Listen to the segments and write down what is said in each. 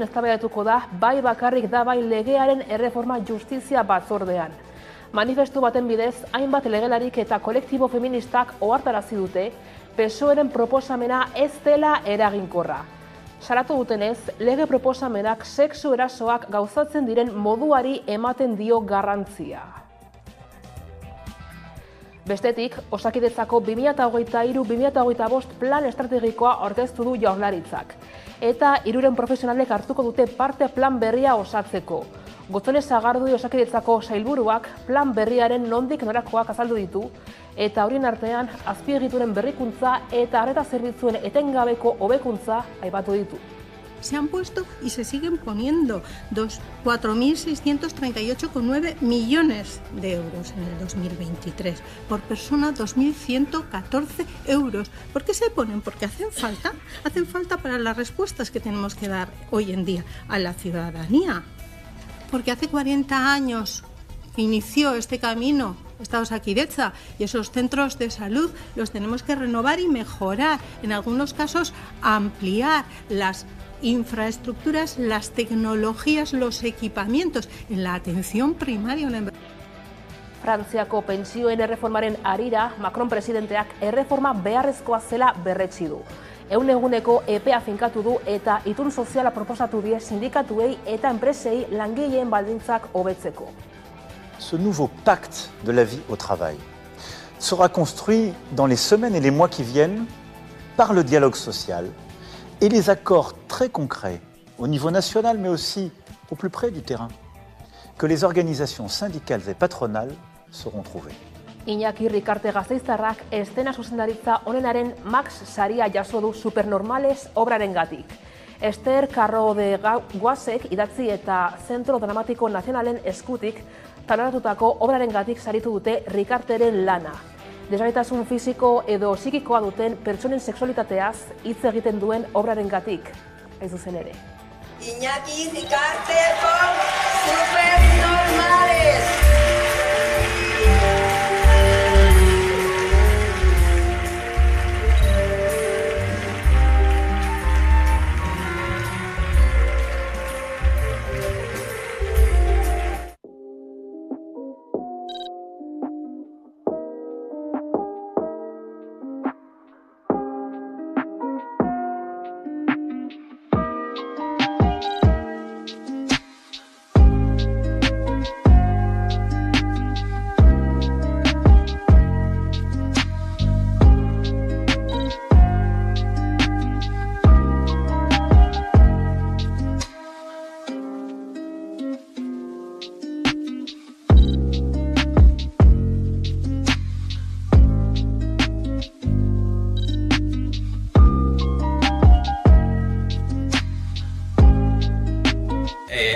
Eztabaidatuko da bai bakarrik da bai legearen erreforma justizia batzordean. Manifestu baten bidez, hainbat legelarik eta kolektibo feministak ohartarazi dute PSOEren proposamena ez dela eraginkorra. Salatu dutenez, lege proposamenak sexu erasoak gauzatzen diren moduari ematen dio garrantzia. Bestetik, Osakidetzako 2023-2025 plan estrategikoa aurkeztu du Jaurlaritzak. Eta 3 profesionalek hartuko dute parte plan berria osatzeko. Gotzone Sagardui Osakidetzako sailburuak plan berriaren nondik norakoak azaldu ditu, eta horien artean azpiegituren berrikuntza eta arreta zerbitzuen etengabeko hobekuntza aipatu ditu. Se han puesto y se siguen poniendo 4.638,9 millones de euros en el 2023. Por persona 2.114 euros. ¿Por qué se ponen? Porque hacen falta para las respuestas que tenemos que dar hoy en día a la ciudadanía. Porque hace 40 años que inició este camino esta Osakidetza y esos centros de salud los tenemos que renovar y mejorar. En algunos casos ampliar las infraestructuras, las tecnologías, los equipamientos en la atención primaria. Frantziako pentsioen erreformaren harira, Macron presidenteak erreforma beharrezkoa zela berretsi du. Eguneko epea finkatu du eta itun soziala proposatu die sindikatuei eta enpresei langileen baldintzak hobetzeko. Ce nouveau pacte de la vie au travail sera construit dans les semaines et les mois qui viennent par le dialogue social et les accords très concrets au niveau national mais aussi au plus près du terrain que les organisations syndicales et patronales seront trouvées. Iñaki Rikarte Gasteiztarrak eszena zuzendaritza onenaren Max saria jaso du Supernormales obrarengatik. Esther Carro de Guasek idatzi eta Zentro Dramatiko Nazionalen eskutik taloratutako obrarengatik saritu dute Rikarteren lana. Desgaitasun fisiko edo psikikoa duten pertsonen sexualitateaz hitz egiten duen obrarengatik, ez zuzen ere. Iñaki Rikarte con Supernormales.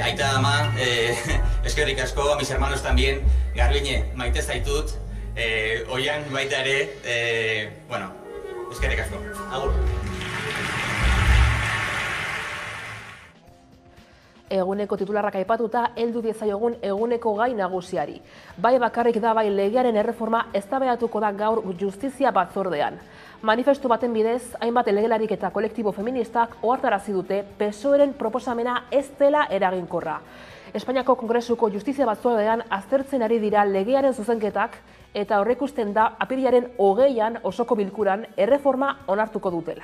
Aita ama, eskerrik asko, a mis hermanos también, Garbiñe, maite zaitut, oian baita ere, bueno, eskerrik asko, agur. Eguneko titularrak aipatuta heldu diezaiogun eguneko gai nagusiari. Bai bakarrik da bai legearen erreforma eztabaidatuko da gaur justizia batzordean. Manifestu baten bidez, hainbat legelarik eta kolektibo feministak ohartarazi dute PSOEren proposamena ez dela eraginkorra. Espainiako Kongresuko Justizia Batzordean aztertzen ari dira legearen zuzenketak eta aurreikusten da apirilaren 20an osoko bilkuran erreforma onartuko dutela.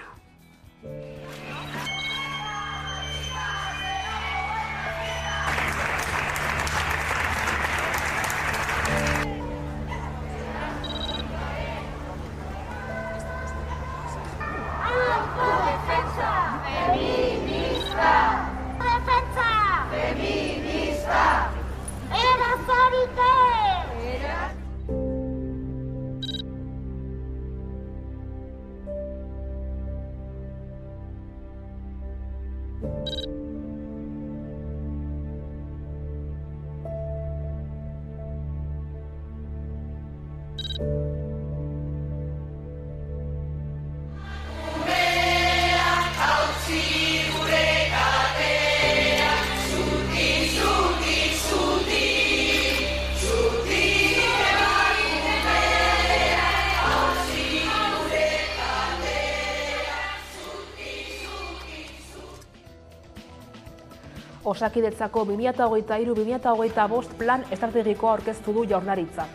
Osakidetzako 2023-2025 plan estrategikoa aurkeztu du Jaurlaritzak.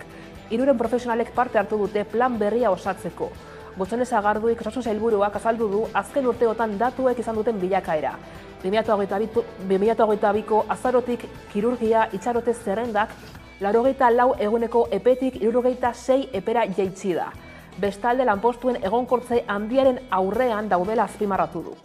3 profesionalek parte hartu dute plan berria osatzeko. Gotzone Sagarduik osasun sailburuak azaldu du azken urteotan datuek izan duten bilakaera. 2022ko azarotik kirurgia itxarote zerrendak 84 eguneko epetik 76 epera jaitsi da. Bestalde lanpostuen egonkortze handiaren aurrean daudela azpimarratu du.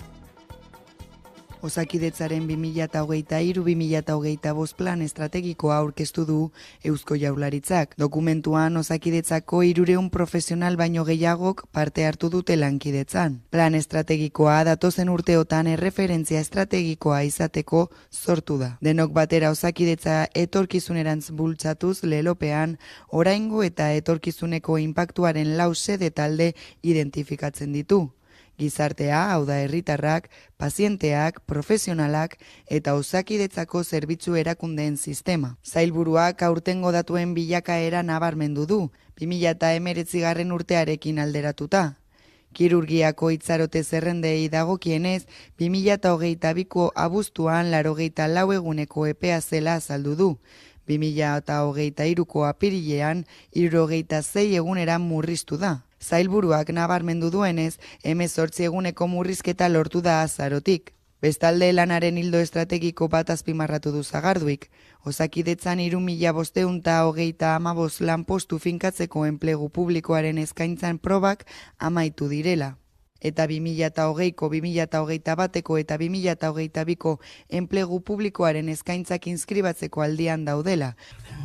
Osakidetzaren 2023-2025 plan estrategikoa aurkeztu du Eusko Jaurlaritzak. Dokumentuan Osakidetzako 300 profesional baino gehiagok parte hartu dute lankidetzan. Plan estrategikoa datozen urteotan erreferentzia estrategikoa izateko sortu da. Denok batera Osakidetza etorkizunerantz bultzatuz lelopean, oraingo eta etorkizuneko inpaktuaren 4 xede talde identifikatzen ditu. Gizartea, hau da herritarrak, pazienteak, profesionalak eta Osakidetzako zerbitzu erakundeen sistema. Sailburuak aurtengo datuen bilakaera nabarmendu du, 2019 urtearekin alderatuta. Kirurgiako itxarote zerrendei dagokienez, 2022ko abuztuan 84 eguneko epea zela azaldu du. 2023ko apirilean 76 egunera murriztu da. Sailburuak nabarmendu duenez, 18 eguneko murrizketa lortu da azarotik. Bestalde lanaren ildo estrategiko bat azpimarratu du Sagarduik. Osakidetzan 3.535 lanpostu finkatzeko enplegu publikoaren eskaintzan probak amaitu direla. Eta 2020ko, 2021ko eta 2022ko enplegu publikoaren eskaintzak inskribatzeko aldian daudela.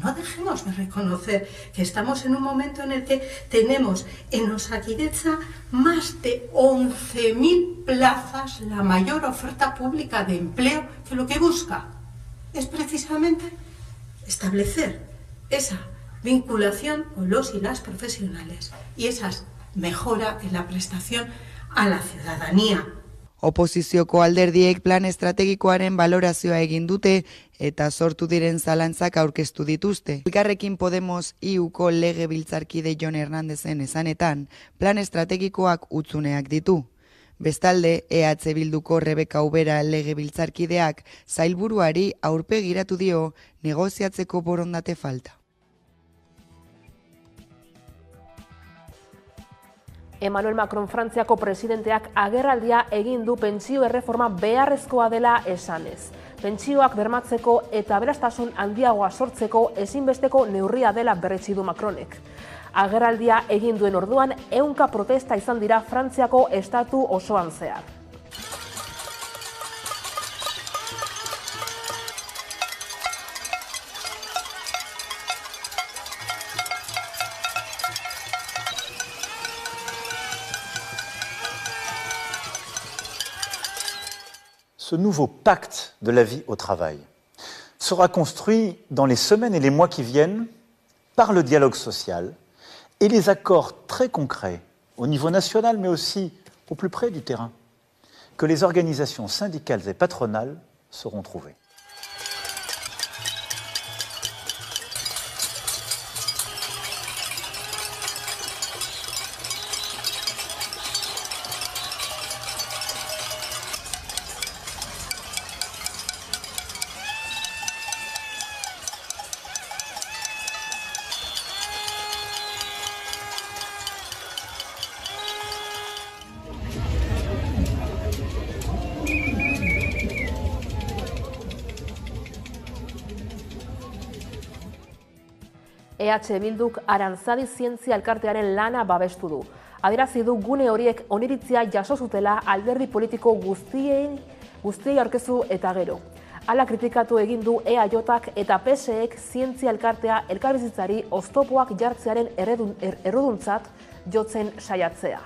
No dejemos de reconocer que estamos en un momento en el que tenemos en Osakidetza más de 11.000 plazas, la mayor oferta pública de empleo, que lo que busca es precisamente establecer esa vinculación con los y las profesionales y esa mejora en la prestación a la ciudadanía. Oposizioko alderdiek plan estrategikoaren balorazioa egin dute eta sortu diren zalantzak aurkeztu dituzte. Elkarrekin Podemos IUko legebiltzarkide Jon Hernandezen esanetan, plan estrategikoak hutsuneak ditu. Bestalde, EH Bilduko Rebeka Ubera legebiltzarkideak sailburuari aurpegiratu dio negoziatzeko borondate falta. Emmanuel Macron Frantziako presidenteak agerraldia egin du pentsio erreforma beharrezkoa dela esanez. Pentsioak bermatzeko eta aberastasun handiagoa sortzeko ezinbesteko neurria dela berretsi du Macronek. Agerraldia egin duen orduan 100 protesta izan dira Frantziako estatu osoan zehar. Ce nouveau pacte de la vie au travail sera construit dans les semaines et les mois qui viennent par le dialogue social et les accords très concrets au niveau national mais aussi au plus près du terrain que les organisations syndicales et patronales sauront trouver. EH Bilduk Aranzadi Zientzia Elkartearen lana babestu du. Adierazi du gune horiek oniritzia jaso zutela alderdi politiko guztiei aurkeztu eta gero. Hala kritikatu egin du EAJak eta PSEek Zientzia Elkartea elkarbizitzari oztopoak jartzearen erruduntzat jotzen saiatzea.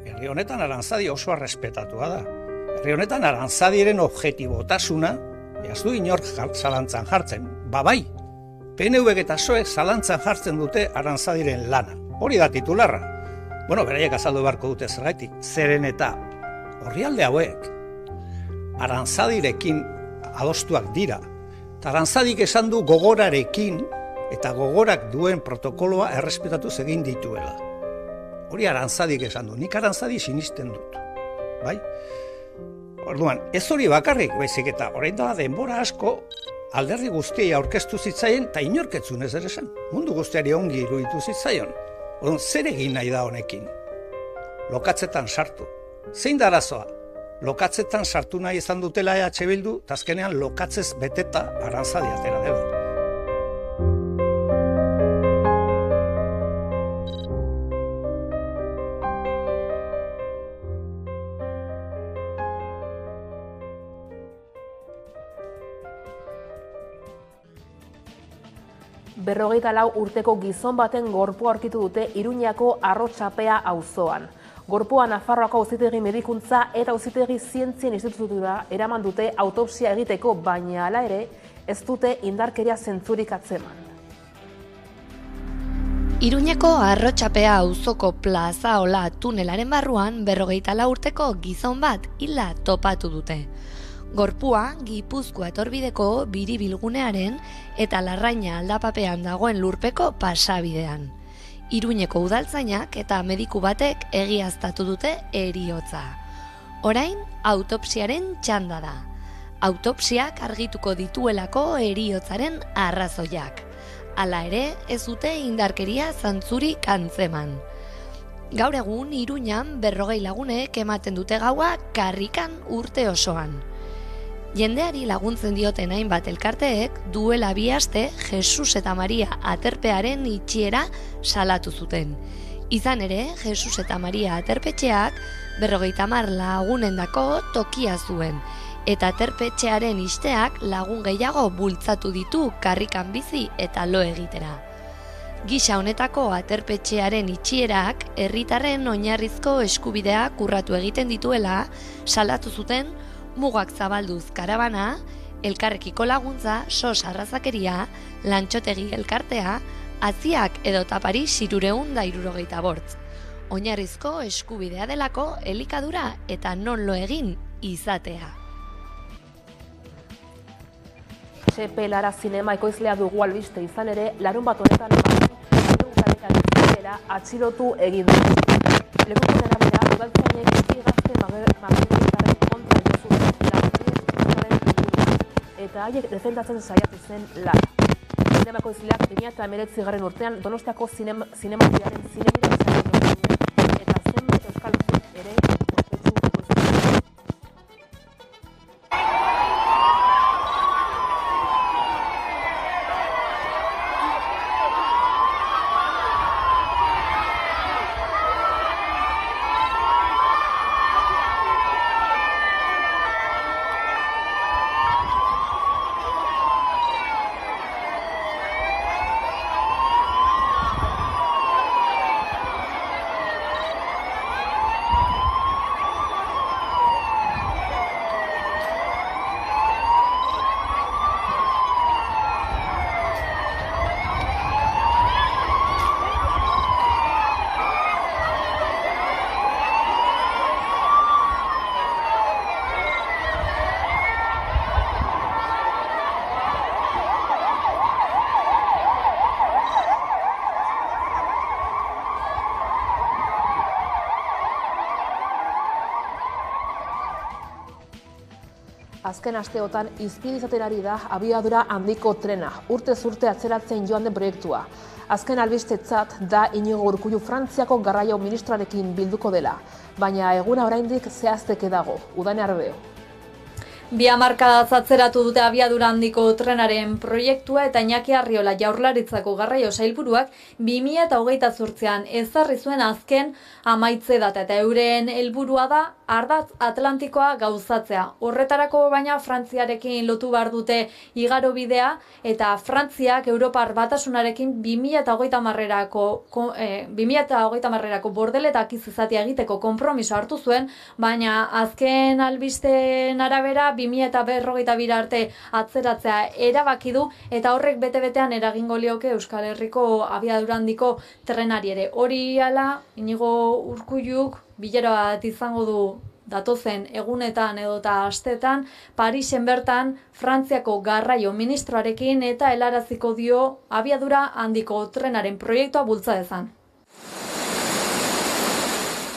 Herri honetan Aranzadi oso errespetatua da. Herri honetan Aranzadiren objetibotasuna ez du inork zalantzan jartzen. Bai, PNVek eta PSOEk zalantzan jartzen dute Aranzadiren lana. Hori da titularra. Beraiek azaldu beharko dute zergatik. Zeren eta orrialde hauek Aranzadirekin adostuak dira. Eta Aranzadik esan du gogorarekin eta gogorak duen protokoloa errespetatuz egin dituela. Hori Aranzadik esan du, nik Aranzadi sinisten dut. Bai? Orduan, ez hori bakarrik, baizik eta orain da denbora asko alderdi guztiei aurkeztu zitzaien eta inorketzun ez ere esan. Mundu guztiari ongi iruditu zitzaion. Orduan, zer egin nahi da honekin? Lokatzetan sartu. Zein da arazoa? Lokatzetan sartu nahi izan dutela EH Bildu, eta azkenean lokatzez beteta Aranzadi atera dela. Berrogeita lau urteko gizon baten gorpua aurkitu dute Iruñako Arrotxapea auzoan. Gorpua Nafarroako Auzitegi Medikuntza eta Auzitegi Zientzien Institutura eraman dute autopsia egiteko, baina hala ere ez dute indarkeria zentzurik atzeman. Iruñeko Arrotxapea auzoko Plazaola tunelaren barruan 24 urteko gizon bat hila topatu dute. Gorpua Gipuzkoa etorbideko biribilgunearen eta Larraina aldapapean dagoen lurpeko pasabidean. Iruñeko udaltzainak eta mediku batek egiaztatu dute heriotza. Orain autopsiaren txanda da. Autopsiak argituko dituelako heriotzaren arrazoiak. Hala ere, ez dute indarkeria zantzurik antzeman. Gaur egun Iruñan 40 lagunek ematen dute gaua karrikan urte osoan. Jendeari laguntzen dioten hainbat elkarteek duela 2 aste Jesus eta Maria aterpearen itxiera salatu zuten. Izan ere, Jesus eta Maria aterpetxeak 50 lagunendako tokia zuen, eta aterpetxearen isteak lagun gehiago bultzatu ditu karrikan bizi eta lo egitera. Gisa honetako aterpetxearen itxierak herritarren oinarrizko eskubideak urratu egiten dituela salatu zuten Mugak Zabalduz karabana, Elkarrekiko laguntza, SOS arrazakeria, Lantxotegi elkartea, Aziak edo Tapari 675. Oinarrizko eskubidea delako elikadura eta non lo egin izatea. Txepe Lara Zinema ekoizlea dugu albiste izan ere, larunbat honetan atxilotu egin du. Lekuko arabera, udaltzainek gazte magrebtarren kontra jo zuten lagunaren ingurua, eta haiek defendatzen saiatu zen Lara. Zinema ekoizleak 2019 urtean Donostiako zinematiaren zinemira saiatu zuen, eta zenbait euskal ere ospetsu ekoizleak. Azken asteotan hizpide izaten ari da abiadura handiko trena, urtez urte atzeratzen joan den proiektua. Azken albistetzat da Inigo Urkullu Frantziako garraio ministroarekin bilduko dela, baina eguna oraindik zehazteke dago, Udane Arbeo. 2 hamarkadaz atzeratu dute abiadura handiko trenaren proiektua eta Iñaki Arriola Jaurlaritzako garraio sailburuak 2028an ezarri zuen azken amaitze data eta euren helburua da ardatz atlantikoa gauzatzea. Horretarako baina Frantziarekin lotu behar dute igarobidea eta Frantziak Europar Batasunarekin 2030erako bordeletak izatea egiteko konpromiso hartu zuen, baina azken albisteen arabera 2052 arte atzeratzea erabaki du eta horrek bete-betean eragingo lioke Euskal Herriko abiadura handiko trenari ere. Hori hala, Inigo Urkulluk bilera bat izango du datozen egunetan edota astetan Parisen bertan Frantziako garraio ministroarekin eta helaraziko dio abiadura handiko trenaren proiektua bultza dezan.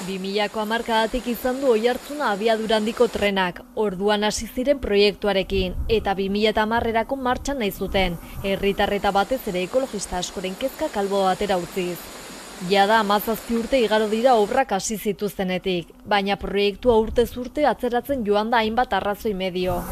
2000ko hamarkadatik izan du oihartzuna abiadura handiko trenak, orduan hasi ziren proiektuarekin, eta 2010erako martxan nahi zuten, herritar eta batez ere ekologista askoren kezka kalbo batera utziz. Jada 17 urte igaro dira obrak hasi zituztenetik, baina proiektua urtez urte atzeratzen joan da hainbat arrazoi medio.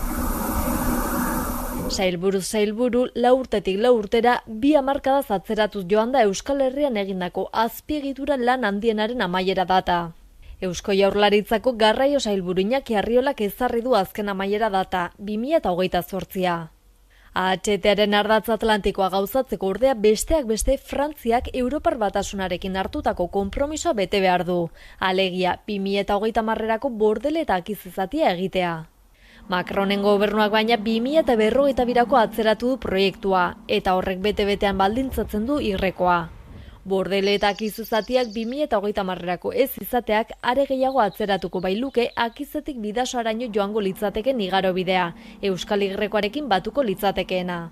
Sailburu, 4 urtetik 4 urtera, 2 hamarkadaz atzeratuz joan da Euskal Herrian egindako azpiegitura lan handienaren amaiera data. Eusko Jaurlaritzako garraio sailburu Iñaki Arriolak ezarri du azken amaiera data, 2028a. AHT-aren ardatz atlantikoa gauzatzeko ordea besteak beste Frantziak Europar Batasunarekin hartutako konpromisoa bete behar du, alegia 2030erako bordele eta akizizatia egitea. Macronen gobernuak baina 2052ko atzeratu du proiektua, eta horrek bete-betean baldintzatzen du irrekoa. Bordele eta akizuzatiak 2030erako ez izateak are gehiago atzeratuko bailuke akizetik Bidasoaraino joango litzateken igarobidea, Euskal Irrekoarekin batuko litzatekeena.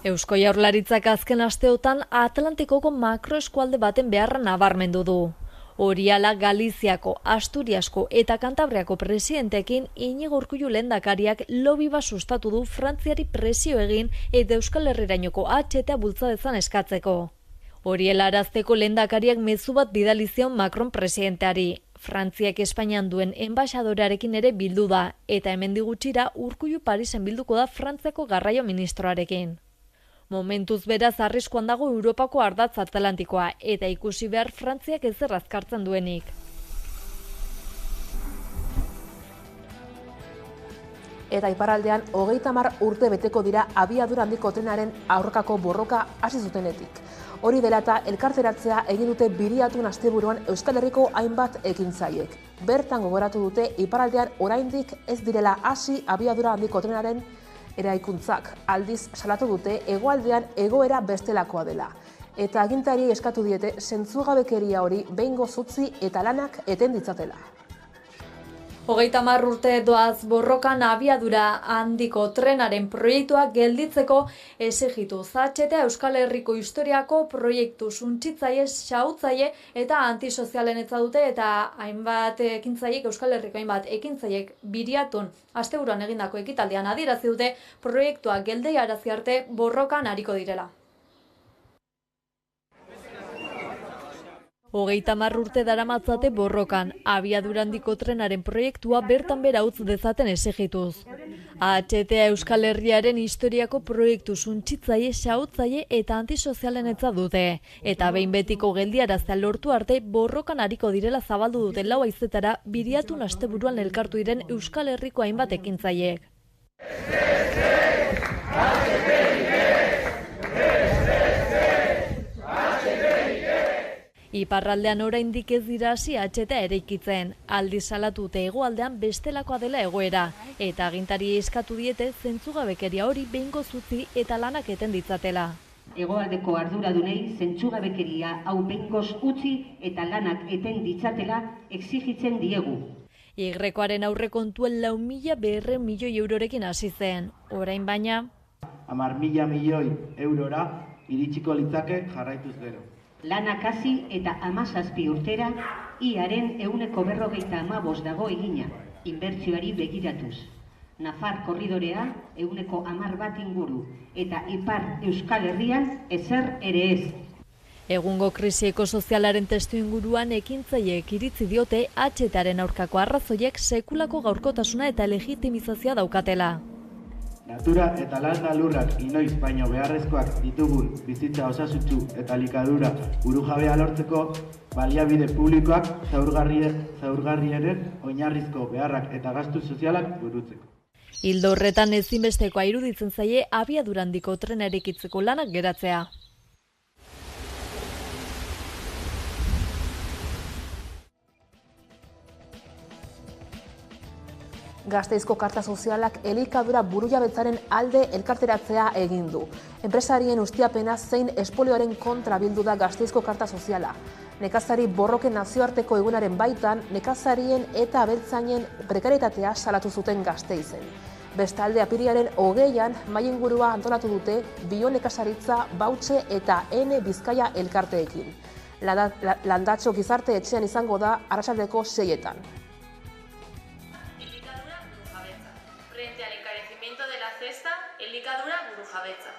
Eusko Jaurlaritzak azken asteotan Atlantikoko makroeskualde baten beharra nabarmendu du. Horiala Galiziako, Asturiasko eta Kantabriako presidentekin Iñigo Urkullu lehendakariak lobby bat sustatu du Frantziari presio egin eta Euskal Herrirainoko AHT bultza dezan eskatzeko. Horiela arazteko lehendakariak mezu bat bidali zion Macron presidenteari. Frantziak Espainian duen enbaxadorearekin ere bildu da, eta hemendik gutxira Urkullu Parisen bilduko da Frantziako garraio ministroarekin. Momentuz beraz arriskuan dago Europako ardatz atlantikoa, eta ikusi behar Frantziak ezer azkartzen duenik. Eta iparraldean 30 urte beteko dira abiadura handiko trenaren aurkako borroka hasi zutenetik. Hori dela eta elkarteratzea egin dute Biriatun asteburuan Euskal Herriko hainbat ekintzaiek. Bertan gogoratu dute iparraldean oraindik ez direla hasi abiadura handiko trenaren eraikuntzak, aldiz salatu dute hegoaldean egoera bestelakoa dela. Eta agintari eskatu diete zentzugabekeria hori behingoz utzi eta lanak eten ditzatela. 30 urte doaz borrokan abiadura handiko trenaren proiektua gelditzeko exigitu AHT Euskal Herriko historiako proiektu suntsitzaile, xahutzaile eta antisozialen dute eta hainbat ekintzaiek Euskal Herriko hainbat ekintzaiek Biriatun asteburuan egindako ekitaldian adierazi dute proiektua geldiarazi arte borrokan ariko direla. 30 urte daramatzate borrokan, abiadura handiko trenaren proiektua bertan bera utz dezaten exigituz. AHT Euskal Herriaren historiako proiektu suntsitzaile, xahutzaile eta antisozialenetza dute, eta behin betiko geldiaraztea lortu arte borrokan ariko direla zabaldu dute 4 haizetara Biriatun asteburuan elkartu diren Euskal Herriko hainbat ekintzaileek. Iparraldean oraindik ez dira hasi AHT eraikitzen, aldiz salatu dute hegoaldean bestelakoa dela egoera, eta agintari eskatu diete zentzugabekeria hori behingoz utzi eta lanak eten ditzatela. Hegoaldeko arduradunei zentzugabekeria hau behingoz utzi eta lanak eten ditzatela exigitzen diegu. Irrekoaren aurrekontuen 4.200 milioi eurorekin hasi zen, orain baina 10.000 milioi eurora iritsiko litzake jarraituz gero. Lanak hasi eta 17 urtera, iaren 145 dago egina, inbertsioari begiratuz. Nafar korridorea 110 inguru, eta Ipar Euskal Herrian ezer ere ez. Egungo krisi ekosozialaren testu inguruan ekintzaileek iritzi diote AHTaren aurkako arrazoiek sekulako gaurkotasuna eta legitimizazioa daukatela. Natura eta landa lurrak inoiz baino beharrezkoak ditugun bizitza osasutsu eta likadura burujabea lortzeko baliabide publikoak zaurgarrienen oinarrizko beharrak eta gastu sozialak burutzeko. Ildo horretan ezinbestekoa iruditzen zaie abiadura handiko trena eraikitzeko lanak geratzea. Gasteizko karta sozialak elikadura burujabetzaren alde elkarteratzea egin du. Enpresarien ustiapena zein espolioaren kontra bildu da Gasteizko karta soziala. Nekazari borroken nazioarteko egunaren baitan, nekazarien eta abeltzainen prekarietatea salatu zuten Gasteizen. Bestalde apirilaren 20an mahaingurua antolatu dute Bio Nekazaritza, Bautxe eta N Bizkaia elkarteekin. Landatxo gizarte etxean izango da arratsaldeko 6etan. Elikadura burujabetza. Frente al encarecimiento de la cesta, elikadura burujabetza.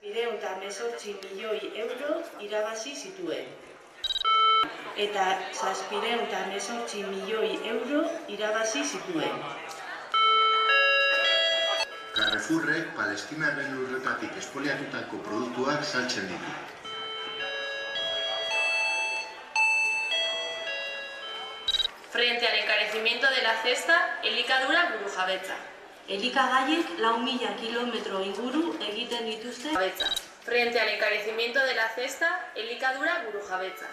218 milioi euro irabazi zituen. Eta 718 milioi euro irabazi zituen. Carrefourrek Palestinarren lurretatik espoliatutako produktuak saltzen ditu. Frente al encarecimiento de la cesta, elikadura burujabetza. Elikagaiek 4.000 kilometro inguru egiten dituzte. Frente al encarecimiento de la cesta, elikadura burujabetza.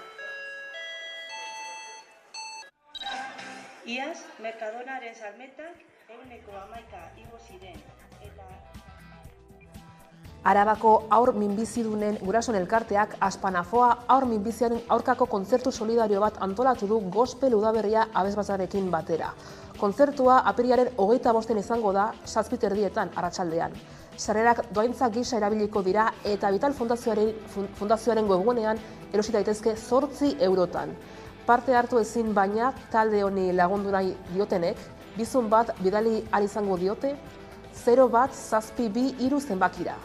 Iaz, Mercadonaren salmetak 11% igo ziren. Arabako haur minbizidunen gurasoen elkarteak Aspanafoa haur minbiziaren aurkako kontzertu solidario bat antolatu du gospel udaberria abesbatzarekin batera. Kontzertua apirilaren 25 izango da 7:30 arratsaldean. Sarrerak doaintza gisa erabiliko dira eta Vital Fundazioaren webgunean erosi daitezke 8 eurotan. Parte hartu ezin baina talde honi lagundu nahi diotenek, bizun bat bidali ahal izango diote 01723 zenbakira.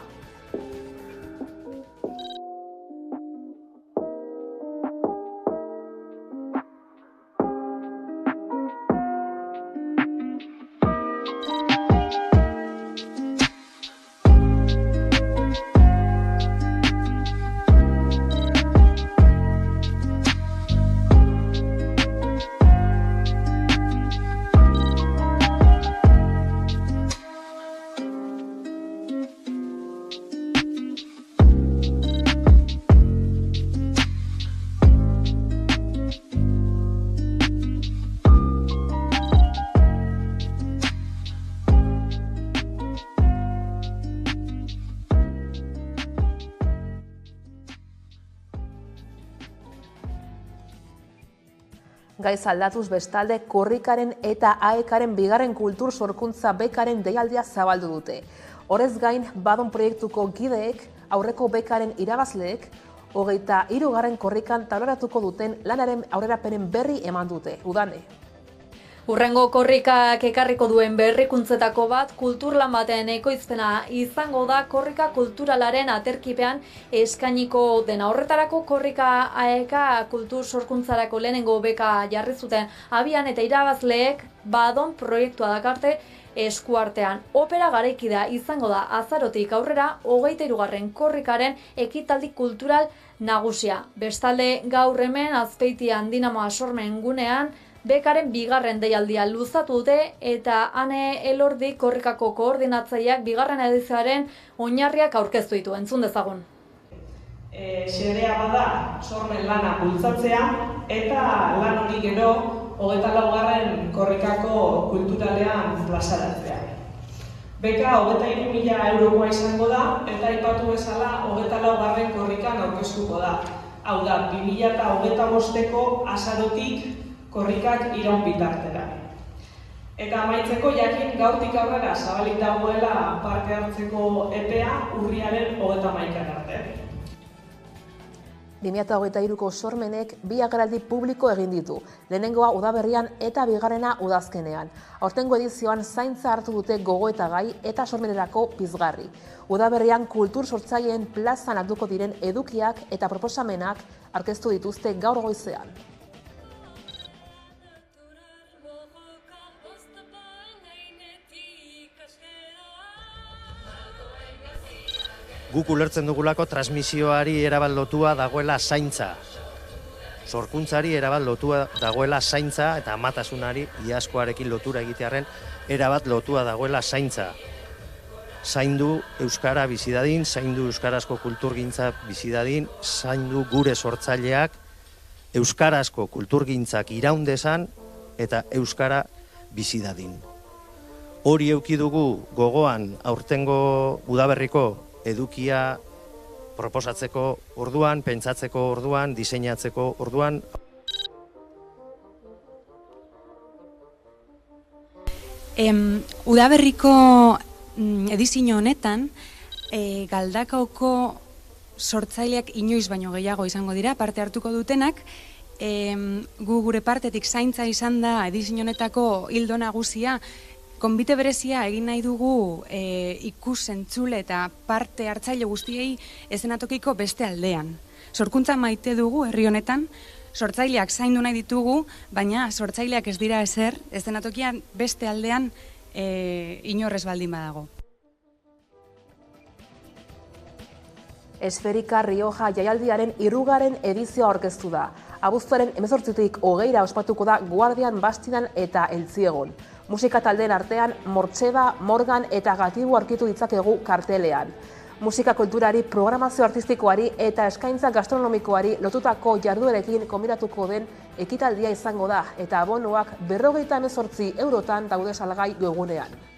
Gaiz aldatuz bestalde, Korrikaren eta AEKaren bigarren kultur sorkuntza bekaren deialdia zabaldu dute. Horrez gain, Badon proiektuko gideek, aurreko bekaren irabazleek, 23. korrikan taularatuko duten lanaren aurrerapenen berri eman dute. Udane. Hurrengo korrikak ekarriko duen berrikuntzetako bat, kulturlan baten ekoizpena izango da korrika kulturalaren aterkipean eskainiko dena. Horretarako korrika AEK kultur sorkuntzarako lehenengo beka jarri zuten abian eta irabazleek Badon proiektua dakarte eskuartean. Opera garaikida izango da azarotik aurrera 23. korrikaren ekitaldi kultural nagusia. Bestalde gaur hemen Azpeitian Dinamo Sormen gunean bekaren bigarren deialdia luzatu dute eta Ane Elordi korrikako koordinatzaileak bigarren edizioaren oinarriak aurkeztu ditu. Entzun dezagun. Xedea bada Sormen lana bultzatzea eta lan hori gero 24. korrikako kulturalean plazaratzea. Beka 23.000 eurokoa izango da eta aipatu bezala 24. korrikan aurkeztuko da. Hau da, 2025ko azarotik korrikak iraun bitartera. Eta amaitzeko jakin gaurtik aurrera zabalik dagoela parte hartzeko epea urriaren 31 arte. 2023ko sormenek 2 agerraldi publiko egin ditu, lehenengoa udaberrian eta bigarrena udazkenean. Aurtengo edizioan zaintza hartu dute gogoetagai eta sormenerako pizgarri. Udaberrian kultur sortzaileen plazan hartuko diren edukiak eta proposamenak aurkeztu dituzte gaur goizean. Guk ulertzen dugulako transmisioari erabat lotua dagoela zaintza. Sorkuntzari erabat lotua dagoela zaintza eta amatasunari iazkoarekin lotura egitearen erabat lotua dagoela zaintza. Zaindu euskara bizi dadin, zaindu euskarazko kulturgintza bizi dadin, zaindu gure sortzaileak euskarazko kulturgintzak iraun dezan eta euskara bizi dadin. Hori eduki dugu gogoan aurtengo udaberriko edukia proposatzeko orduan, pentsatzeko orduan, diseinatzeko orduan. Udaberriko edizio honetan, Galdakaoko sortzaileak inoiz baino gehiago izango dira, parte hartuko dutenak. Gu gure partetik zaintza izan da edizio honetako ildo nagusia, konbite berezia egin nahi dugu ikus-entzule eta parte hartzaile guztiei eszenatokiko beste aldean. Sorkuntza maite dugu herri honetan, sortzaileak zaindu nahi ditugu, baina sortzaileak ez dira ezer, eszenatokian beste aldean inorrez baldin badago. Esferika Rioja jaialdiaren 3. edizioa aurkeztu da. Abuztuaren 18tik 20 ospatuko da Guardian, Bastidan eta Eltziegon. Musika taldeen artean Mortxeba, Morgan eta Gatibu aurkitu ditzakegu kartelean. Musika kulturari, programazio artistikoari eta eskaintza gastronomikoari lotutako jarduerekin konbinatuko den ekitaldia izango da eta abonoak 58 eurotan daude salgai webgunean.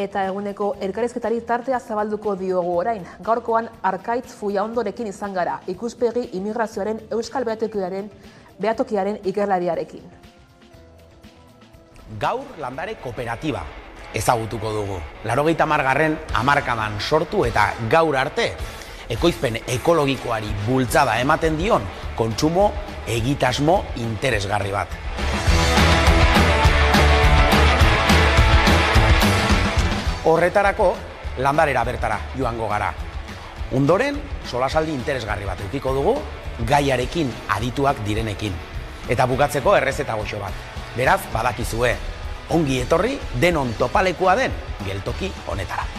Eta eguneko elkarrizketari tartea zabalduko diogu orain. Gaurkoan Arkaitz Fullaondorekin izan gara, ikuspegi immigrazioaren euskal behatokiaren ikerlariarekin. Gaur landare kooperatiba ezagutuko dugu. 80. hamarkadan sortu eta gaur arte ekoizpen ekologikoari bultzada ematen dion kontsumo egitasmo interesgarri bat. Horretarako, landarera bertara joango gara. Ondoren, solasaldi interesgarri bat edukiko dugu, gaiarekin adituak direnekin. Eta bukatzeko errezeta goxo bat. Beraz, badakizue, ongi etorri denon topalekua den geltoki honetara.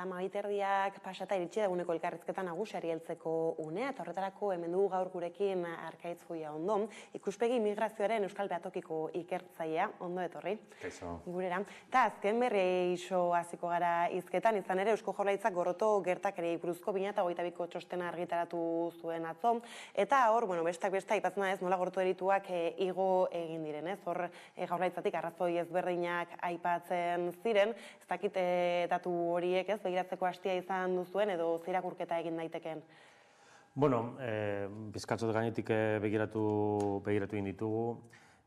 Amabiterdiak pasata iritsi da eguneko elkarrizketa nagusiari heltzeko unea, eta horretarako hemen dugu gaur gurekin Arkaitz Fullaondo, ikuspegi immigrazioaren euskal behatokiko ikertzailea, ondo etorri. Gurera. Eta azken berri iso hasiko gara hizketan, izan ere Eusko Jaurlaritzak gorroto gertakariei buruzko 2022ko txostena argitaratu zuen atzo, eta hor, bestak beste aipatzen da ez, nola gorroto delituak igo egin diren, ez? Hor Jaurlaritzatik arrazoi ezberdinak aipatzen ziren, ez dakit datu horiek, ez? Begiratzeko hastia izan duzuen edo zirakurketa egin daiteken? Bueno, bizkatzot gainetik begiratu egin ditugu,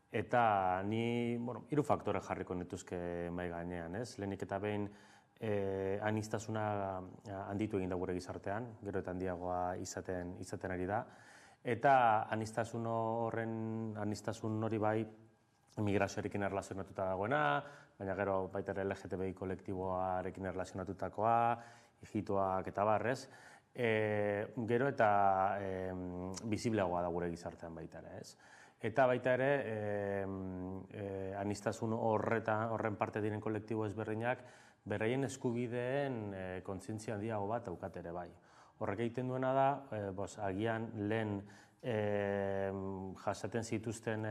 eta ni, 3 faktore jarriko nituzke mai gainean, ez? Lehenik eta behin aniztasuna handitu egin da gure gizartean, gero eta handiagoa izaten ari da, eta aniztasun hori bai migrazioarekin erlazionatuta dagoena, baina gero baita ere LGTBI kolektiboarekin erlazionatutakoa, hijitoak eta barrez, gero eta bizibleagoa da gure gizartean baita ere, ez? Eta baita ere, aniztasun horren parte diren kolektibo ezberdinak, beraien eskubideen kontzientzia handiago bat daukate ere bai. Horrek egiten duena da, agian lehen jasaten zituzten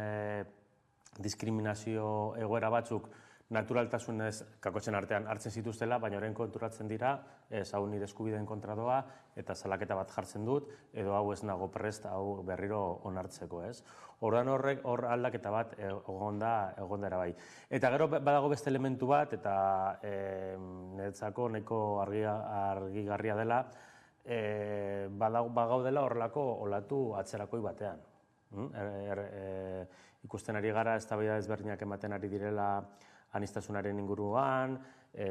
diskriminazio egoera batzuk naturaltasunez kakotzen artean hartzen zituztela, baina orain konturatzen dira, hau nire eskubideen kontra doa, eta salaketa bat jartzen dut, edo hau ez nago prest, hau berriro onartzeko, ez? Orduan hor aldaketa bat egondera bai. Eta gero badago beste elementu bat, eta niretzako nahiko argigarria dela, bagaudela horrelako olatu atzerakoi batean. Ikusten ari gara eztabaida ezberdinak ematen ari direla aniztasunaren inguruan,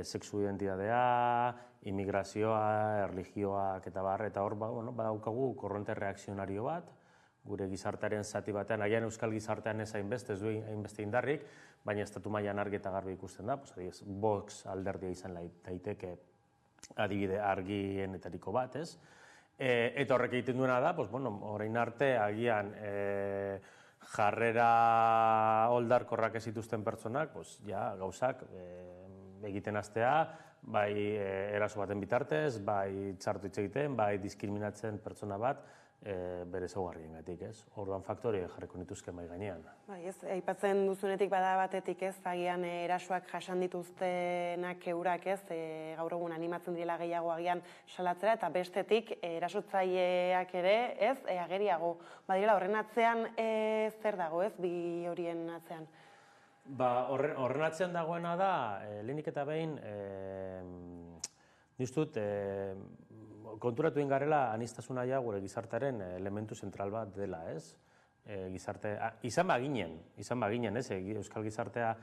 sexu identitatea, immigrazioa, erlijioak eta bar, eta hor badaukagu korronte reakzionario bat, gure gizartearen zati batean, agian euskal gizartean ez hainbeste, ez du hainbeste indarrik, baina estatu mailan argi eta garbi ikusten da, Vox alderdia izan daiteke adibide argienetariko bat, ez? Eta horrek egiten duena da, orain arte agian jarrera oldarkorrak ez dituzten pertsonak, gauzak egiten hastea, bai eraso baten bitartez, bai txartu hitz egiten, bai diskriminatzen pertsona bat, bere ezaugarriengatik, ez? Orduan faktore jarriko nituzke mahai gainean. Bai, ez, aipatzen duzunetik bada batetik, ez, agian erasoak jasan dituztenak eurak, ez, gaur egun animatzen direla gehiago agian salatzera, eta bestetik erasotzaileak ere, ez, ageriago. Badirela, horren atzean zer dago, ez, bi horien atzean? Horren atzean dagoena da, lehenik eta behin, niztut, konturatu ingarela aniztasuna gure gizartearen elementu zentral bat dela, ez? Izan baginen, ez? Euskal gizartea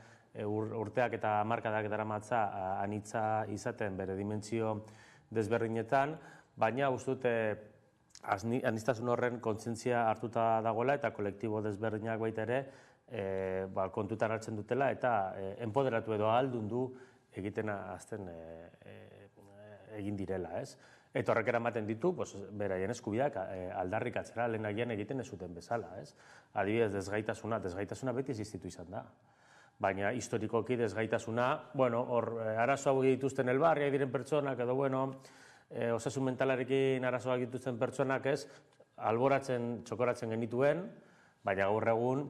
urteak eta hamarkadak daramatza anitza izaten bere dimentsio desberdinetan, baina ustut aniztasun horren kontzientzia hartuta dagoela eta kolektibo desberdinak baita ere kontutan hartzen dutela eta enpoderatu edo ahaldundu egiten azten egin direla, ez? Eta horrek eramaten ditu, beraien eskubideak aldarrikatzera lehenagian egiten ez zuten bezala, ez? Adibidez, desgaitasuna beti existitu izan da. Baina historikoki desgaitasuna, arazo hau dituzten elbarriak diren pertsonak, edo, osasun mentalarekin arazoak dituzten pertsonak, ez? Alboratzen, txokoratzen genituen, baina gaur egun,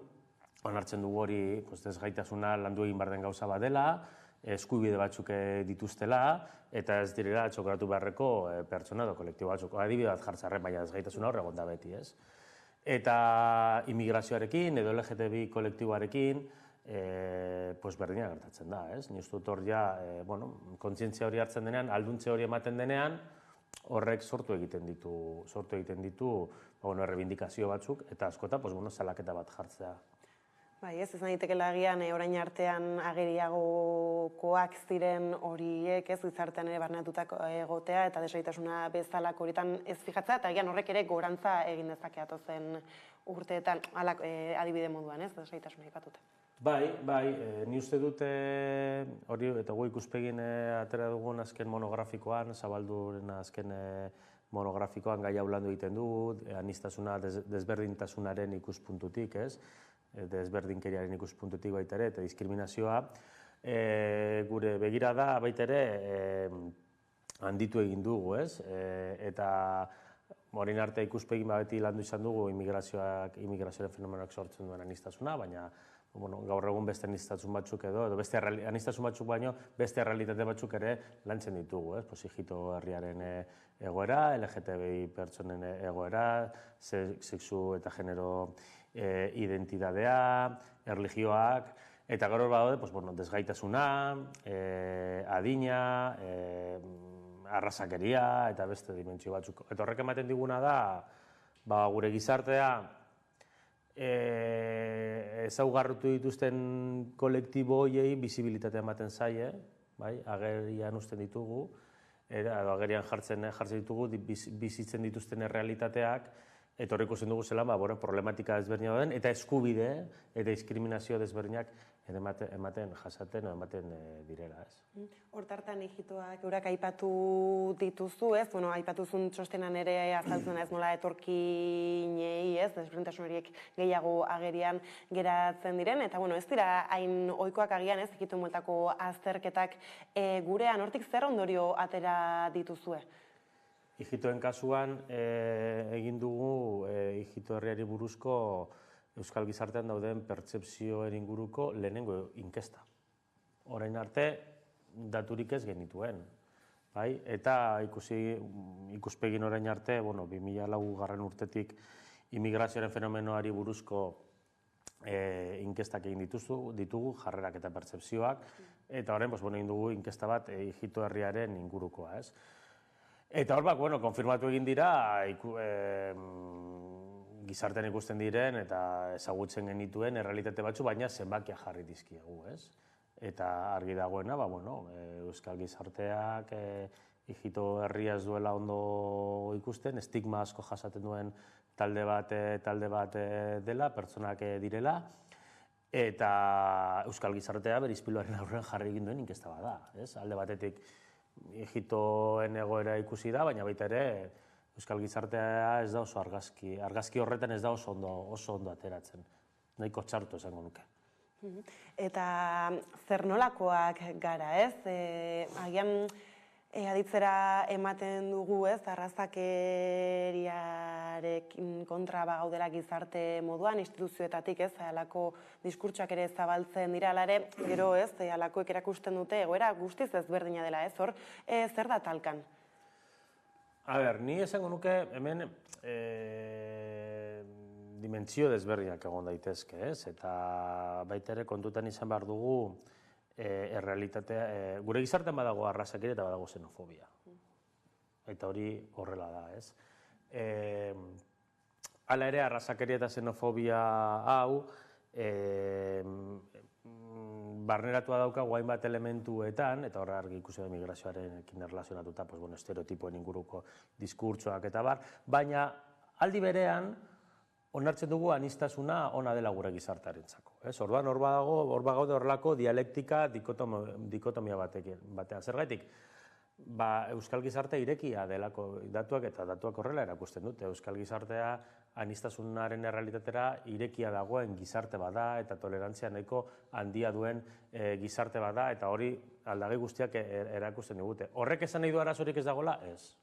onartzen dugu hori desgaitasuna landu egin behar den gauza bat dela, eskubide batzuk dituztela, eta ez direla txokoratu beharreko pertsona edo kolektibo batzuk. Adibide bat jartzarren, baina desgaitasuna hor egon da beti, ez? Eta immigrazioarekin edo LGTBI kolektiboarekin berdina gertatzen da, ez? Ni uste dut hor kontzientzia hori hartzen denean, alduntze hori ematen denean, horrek sortu egiten ditu errebindikazio batzuk, eta askota salaketa bat jartzea. Bai, ez nahi tekela agian orain artean ageriagokoak ziren horiek, ez gizartean ere barneatutak egotea eta desgaitasuna bezalako horietan ez fijatzea, eta agian horrek ere gorantza egin dezakeatu zen urteetan, adibide moduan, ez, desgaitasuna aipatuta. Bai, ni uste dute hori, eta gu ikuspegin atera dugun azken monografikoan, zabalduren azken monografikoan gai hau landu egiten du, aniztasuna desberdintasunaren ikuspuntutik, ez? Desberdinkeriaren ikuspuntutik baita ere, eta diskriminazioa, gure begirada baita ere handitu egin dugu, ez? Eta orain arte ikuspegin beti landu izan dugu immigrazioaren fenomenoak sortzen duen aniztasuna, baina gaur egun beste aniztasun batzuk edo beste aniztasun batzuk baino beste errealitate batzuk ere lantzen ditugu, ez? Hijito herriaren egoera, LGTBI pertsonen egoera, sexu eta genero identitatea, erlijioak, eta gero badaude desgaitasuna, adina, arrazakeria eta beste dimentsio batzuk. Eta horrek ematen diguna da, gure gizartea ezaugarritu dituzten kolektibo horiei bizibilitatea ematen zaie, agerian uzten ditugu, edo agerian jartzen ditugu bizitzen dituzten errealitateak, eta horrek ikusten dugu zela problematika desberdina den, eta eskubide eta diskriminazio desberdinak ematen jasaten o ematen direla, ez? Hortartan hijitoak eurak aipatu dituzu, ez? Aipatuzun txostenan ere azaltzen ez nola etorkinei, ez? Desberdintasun horiek gehiago agerian geratzen diren, eta ez dira hain ohikoak agian, ez? Hijitoen bueltako azterketak gurean, hortik zer ondorio atera dituzue? Hijitoen kasuan egin dugu hijito herriari buruzko euskal gizartean dauden pertzepzioen inguruko lehenengo inkesta. Orain arte daturik ez genituen. Eta ikuspegin orain arte, 2004 urtetik immigrazioaren fenomenoari buruzko inkestak egin ditugu, jarrerak eta pertzepzioak, eta orain egin dugu inkesta bat hijito herriaren ingurukoa, ez? Eta hor, konfirmatu egin dira, gizartean ikusten diren eta ezagutzen genituen errealitate batzu, baina zenbakia jarri dizkiegu, ez? Eta argi dagoena, Euskal gizarteak hijito herria ez duela ondo ikusten, estigma asko jasaten duen talde bat dela, pertsonak direla, eta Euskal gizartea bere ispiluaren aurrean jarri egin duen inkesta bat da. Alde batetik hijitoen egoera ikusi da, baina baita ere Euskal gizartea ez da oso argazki horretan ez da oso ondo ateratzen. Nahiko txarto esango nuke. Eta zer nolakoak gara, ez? Agian aditzera ematen dugu, ez? Arrazakeriarekin kontra gaudela gizarte moduan, instituzioetatik, ez? Halako diskurtsoak ere zabaltzen dira, ere, gero, ez? Halakoek erakusten dute egoera guztiz ezberdina dela, ez? Hor, zer da talkan? Ni esango nuke hemen dimentsio desberdinak egon daitezke, ez? Eta baita ere kontutan izan behar dugu errealitatea, gure gizartean badago arrazakeria eta badago xenofobia. Eta hori horrela da, ez? Hala ere, arrazakeria eta xenofobia hau barneratua daukagu hainbat elementuetan, eta horra argi ikusi da migrazioarekin erlazionatuta, estereotipoen inguruko diskurtsoak eta bar, baina aldi berean onartzen dugu aniztasuna ona dela gure gizartearentzako. Orduan, hor bagaude horrelako dialektika dikotomia batean. Zergatik, Euskal gizartea irekia delako datuak eta datuak horrela erakusten dute. Euskal gizartea aniztasunaren errealitatera irekia dagoen gizarte bada eta tolerantzia nahiko handia duen gizarte bada eta hori aldagai guztiak erakusten digute. Horrek esan nahi du arazorik ez dagoela? Ez.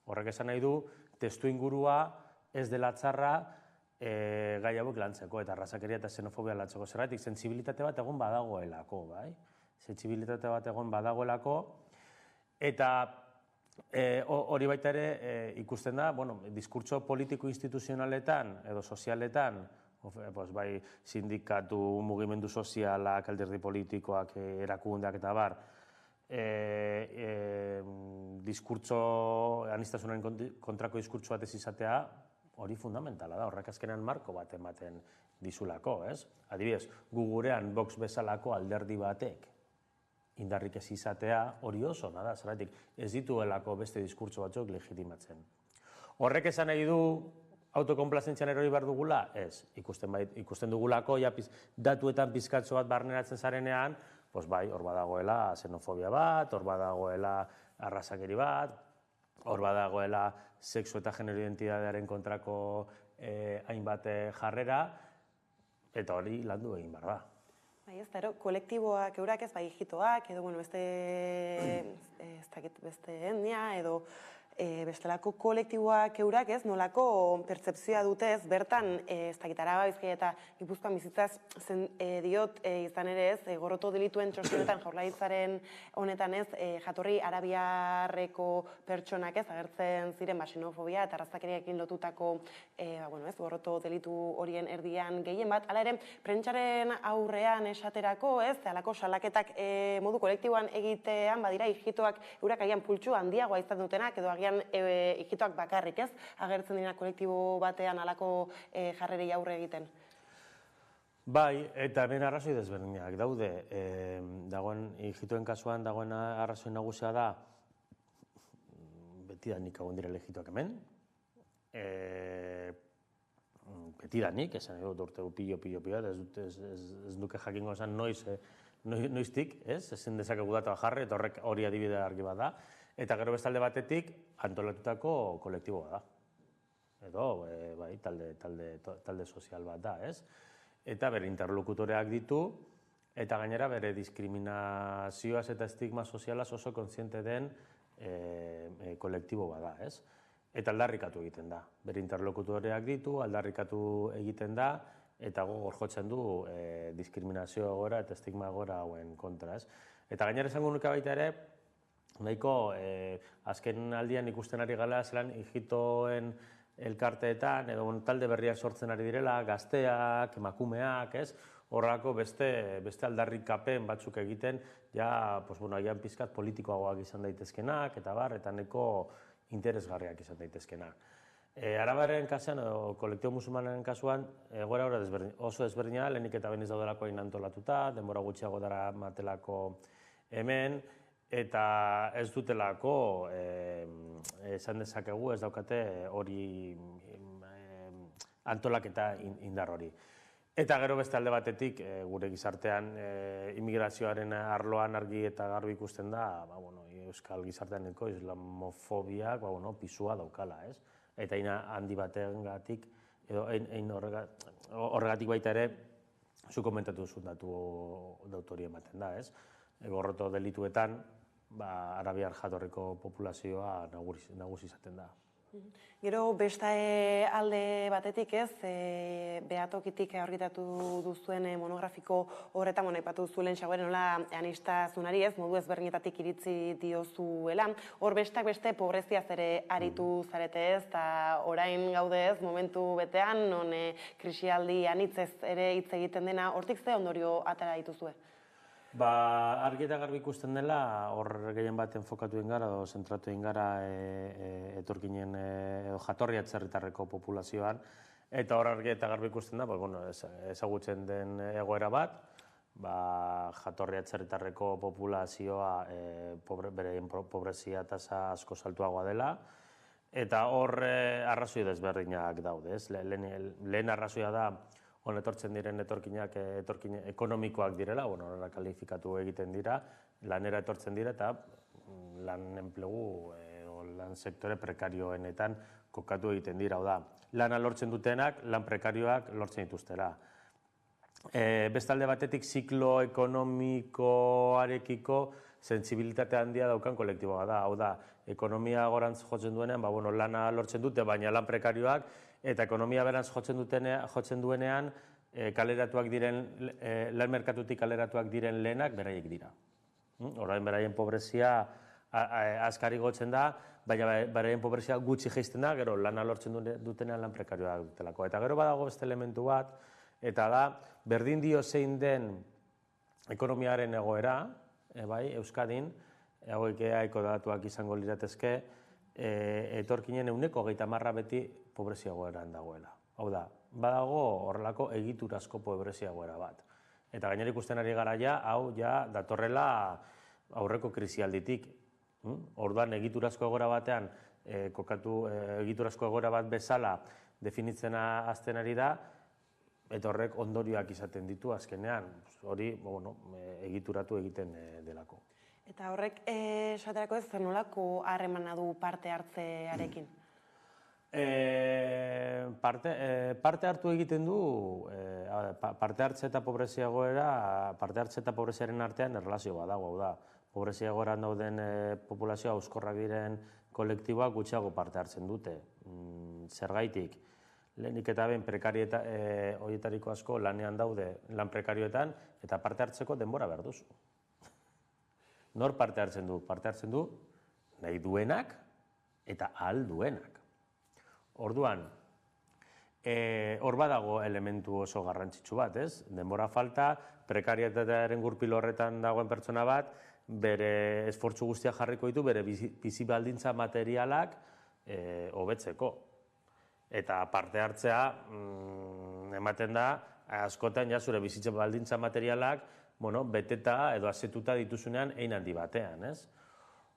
Horrek esan nahi du testu ingurua ez dela txarra gai hauek lantzeko eta arrazakeria eta xenofobia lantzeko. Zergatik, sentsibilitate bat egon badagoelako, bai? Sentsibilitate bat egon badagoelako eta hori baita ere ikusten da, diskurtso politiko-instituzionaletan edo sozialetan, bai sindikatu, mugimendu sozialak, alderdi politikoak, erakundeak eta bar, aniztasunaren kontrako diskurtso bat ez izatea, hori fundamentala da, horrek azkenean marko bat ematen dizulako, ez? Adibidez, gu gurean Vox bezalako alderdi batek indarrik ez izatea hori oso, nada, zeratik, ez dituelako beste diskurtso batzuk legitimatzen. Horrek esan nahi du autokonplazentzian erori behar dugula? Ez, ikusten dugulako, datuetan pizkatxo bat barneratzen zarenean, bai, hor badagoela xenofobia bat, hor badagoela arrazakeri bat, hor badagoela sexu eta genero identitatearen kontrako hainbat jarrera, eta hori landu egin behar da. Bai, ez da, kolektiboak eurak ez, bai, hijitoak, edo, beste etnia, edo bestelako kolektiboak eurak ez, nolako pertzepzioa dute ez, bertan, ez dakit, Araba, Bizkaia eta Gipuzkoan bizitzaz diot izan ere ez, gorroto delituen txostenetan jaurlaritzaren honetan ez, jatorri arabiarreko pertsonak ez, agertzen ziren xenofobia eta arrazakeriarekin lotutako gorroto delitu horien erdian gehien bat. Hala ere, prentsaren aurrean esaterako ez, halako salaketak modu kolektiboan egitean, badira, hijitoak eurak agian pultsu handiagoa izan dutenak, edo agian hijitoak bakarrik ez, agertzen dira kolektibo batean halako jarrerei aurre egiten. Bai, eta hemen arrazoi desberdinak daude. Dagoen hijitoen kasuan dagoen arrazoi nagusia da betidanik egon direla hijitoak hemen. Betidanik, esan edo urte pilo, ez duke jakingo esan noiztik, ezin dezakegu data jarri, eta horrek hori adibide argi bat da. Eta gero bestalde batetik antolatutako kolektiboa da. Edo, bai, talde sozial bat da, ez? Eta bere interlokutoreak ditu, eta gainera bere diskriminazioaz eta estigma sozialaz oso kontziente den kolektibo bat da, ez? Eta aldarrikatu egiten da. Bere interlokutoreak ditu, aldarrikatu egiten da, eta gogor jotzen du diskriminazio gora eta estigma gora hauen kontra, ez? Eta gainera esango nuke baita ere, nahiko azken aldian ikusten ari gala zelan hijitoen elkarteetan edo talde berriak sortzen ari direla, gazteak, emakumeak, ez? Horrako beste aldarrikapen batzuk egiten, agian pizkat politikoagoak izan daitezkenak, eta bar, eta nahiko interesgarriak izan daitezkenak. Arabaren kasuan, edo kolektibo musulmanaren kasuan, egoera oso desberdina, lehenik eta beniz daudelako antolatuta, denbora gutxiago dara matelako hemen, eta ez dutelako, esan dezakegu, ez daukate hori antolaketa indar hori. Eta gero beste alde batetik, gure gizartean, immigrazioaren arloan argi eta garbi ikusten da, euskal gizarteaneko islamofobia pisua daukala, ez? Eta handi batengatik, edo horregatik baita ere, zu komentatu zuen datu hori ematen da, ez? Gorroto delituetan, arabiar jatorriko populazioa nagusi izaten da. Gero beste alde batetik ez, behatokitik aurkitatu duzuen monografiko horretan, aipatu zuen xagoen nola anistazunari ez, modu ezberdinetatik iritzi diozuela. Hor bestak beste pobreziaz ere aritu zarete ez, eta orain gaude ez, momentu betean, non krisialdi anitzez ere hitz egiten dena, hortik ze ondorio atera dituzue? Argi eta garbi ikusten dela, hor gehien bat enfokatu ingara, edo zentratu ingara etorkinen jatorri atzerritarreko populazioan, eta hor argi eta garbi ikusten da, ezagutzen den egoera bat, jatorri atzerritarreko populazioa beren pobrezia tasa asko saltuagoa dela, eta hor arrazoi desberdinak daude, lehen arrazoia da, etortzen diren etorkinak ekonomikoak direla, horrela kalifikatu egiten dira, lanera etortzen dira eta lan enplegu, lan sektore prekarioenetan kokatu egiten dira. Lana lortzen dutenak, lan prekarioak lortzen dituztera. Bestalde batetik, ziklo ekonomikoarekiko sentsibilitate handia daukan kolektiboa da. Hau da, ekonomia gorantz jotzen duenean, lana lortzen dute, baina lan prekarioak, eta ekonomia berantz jotzen duenean, lan merkatutik kaleratuak diren lehenak beraiek dira. Orain beraien pobrezia askari gotzen da, baina beraien pobrezia gutxi jaisten da, gero lana lortzen dutenean lan prekarioak dutelako. Eta gero badago beste elementu bat, eta da, berdin dio zein den ekonomiaren egoera, Euskadin, hauek eaiko datuak izango liratezke, etorkinen 30% beti pobrezia egoeran dagoela. Hau da, badago horrelako egiturazko pobrezia egoera bat. Eta gainera ikusten ari gara hau datorrela aurreko krisialditik. Orduan egiturazko egoera batean, egiturazko egoera bat bezala definitzen hasten ari da, eta horrek ondorioak izaten ditu azkenean, hori egituratu egiten delako. Eta horrek esaterako ez nolako harremana du parte hartzearekin? Parte hartu egiten du, parte hartze eta pobrezia egoera, parte hartze eta pobreziaren artean erlazio bat dago, da. Pobrezia egoeran dauden populazioa euskorrak diren kolektiboak gutxiago parte hartzen dute. Zergaitik, lehenik eta ben horietariko asko lanean daude lan prekarioetan, eta parte hartzeko denbora behar duzu. Nor parte hartzen du? Parte hartzen du nahi duenak eta ahal duenak. Orduan, hor badago elementu oso garrantzitsu bat, ez? Denbora falta, prekarietatearen gurpil horretan dagoen pertsona bat, bere esfortzu guztia jarriko ditu, bere bizi baldintza materialak hobetzeko. Eta parte hartzea ematen da, askotan zure bizitza baldintza materialak beteta edo asetuta dituzunean hein handi batean, ez?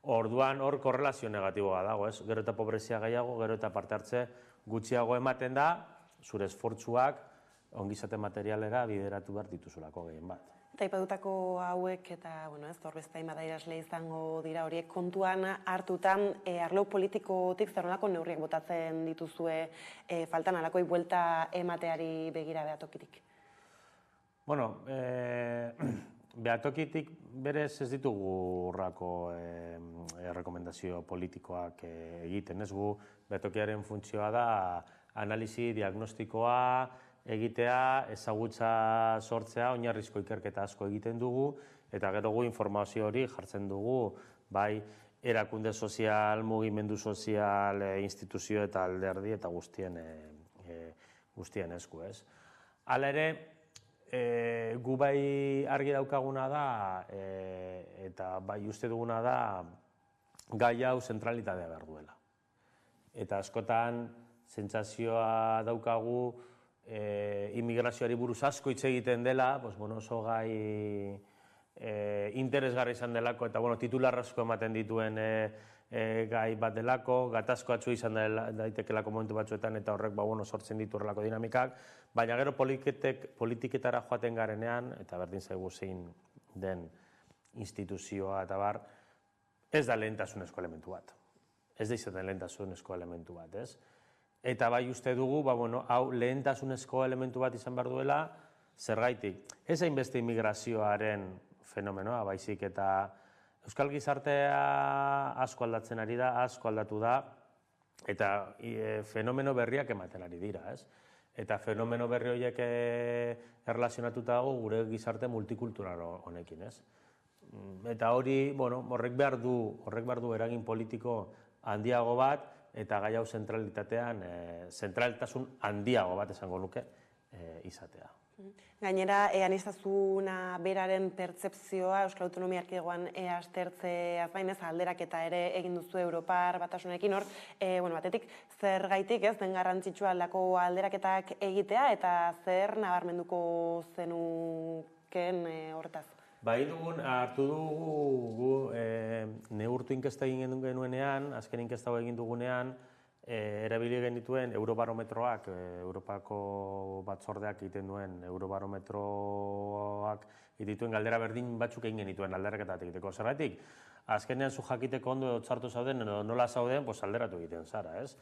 Orduan hor korrelazio negatiboa dago, ez? Gero eta pobrezia gehiago, gero eta parte hartze gutxiago ematen da, zure esfortzuak ongizate materialera bideratu behar dituzulako gehien bat. Eta ipatutako hauek eta, hor beste hainbat adierazle izango dira horiek kontuan hartutan, arlo politikotik zer nolako neurriak botatzen dituzue faltan halakoi buelta emateari begira behatokitik? Behatokitik berez ez ditugu horrako rekomendazio politikoak egiten, ez gu behatokiaren funtzioa da analisi diagnostikoa egitea, ezagutza sortzea, oinarrizko ikerketa asko egiten dugu, eta gero gu informazio hori jartzen dugu, bai erakunde sozial, mugimendu sozial, instituzio eta alderdi eta guztien esku, ez. Hala ere, gu bai argi daukaguna da, eta bai uste duguna da, gai hau zentralitatea behar duela. Eta askotan, sentsazioa daukagu immigrazioari buruz asko hitz egiten dela, oso gai interesgarri izan delako, eta titular asko ematen dituen gai bat delako, gatazkoatsu izan daitekelako momentu batzuetan, eta horrek sortzen ditu horrelako dinamikak, baina gero politiketara joaten garenean, eta berdin zaigu zein den instituzioa eta bar, ez da lehentasunezko elementu bat. Ez da izaten lehentasunezko elementu bat, ez? Eta bai uste dugu, hau lehentasunezko elementu bat izan behar duela, zergaitik. Ez hainbeste immigrazioaren fenomenoa, baizik eta euskal gizartea asko aldatzen ari da, asko aldatu da, eta fenomeno berriak ematen ari dira, ez? Eta fenomeno berri horiek erlazionatuta dago gure gizarte multikultural honekin, ez? Eta hori, horrek behar du eragin politiko handiago bat, eta gai hau zentraltasun handiago bat esango nuke izatea. Gainera, aniztasuna beraren pertzepzioa Euskal Autonomia Erkidegoan aztertzeaz gainez alderaketa ere egin duzu Europar Batasunarekin hor, batetik zergaitik ez den garrantzitsua aldako alderaketak egitea eta zer nabarmenduko zenuken horretaz? Hartu dugu neurtu inkesta egin genuenean, azken inkesta egin dugunean, erabili genituen eurobarometroak, Europako batzordeak egiten duen eurobarometroak egituen galdera berdin batzuk egin genituen alderaketa egiteko. Zergatik, azkenean zu jakiteko ondo otzartu zauden, edo nola zauden, alderatu egiten zara, ez?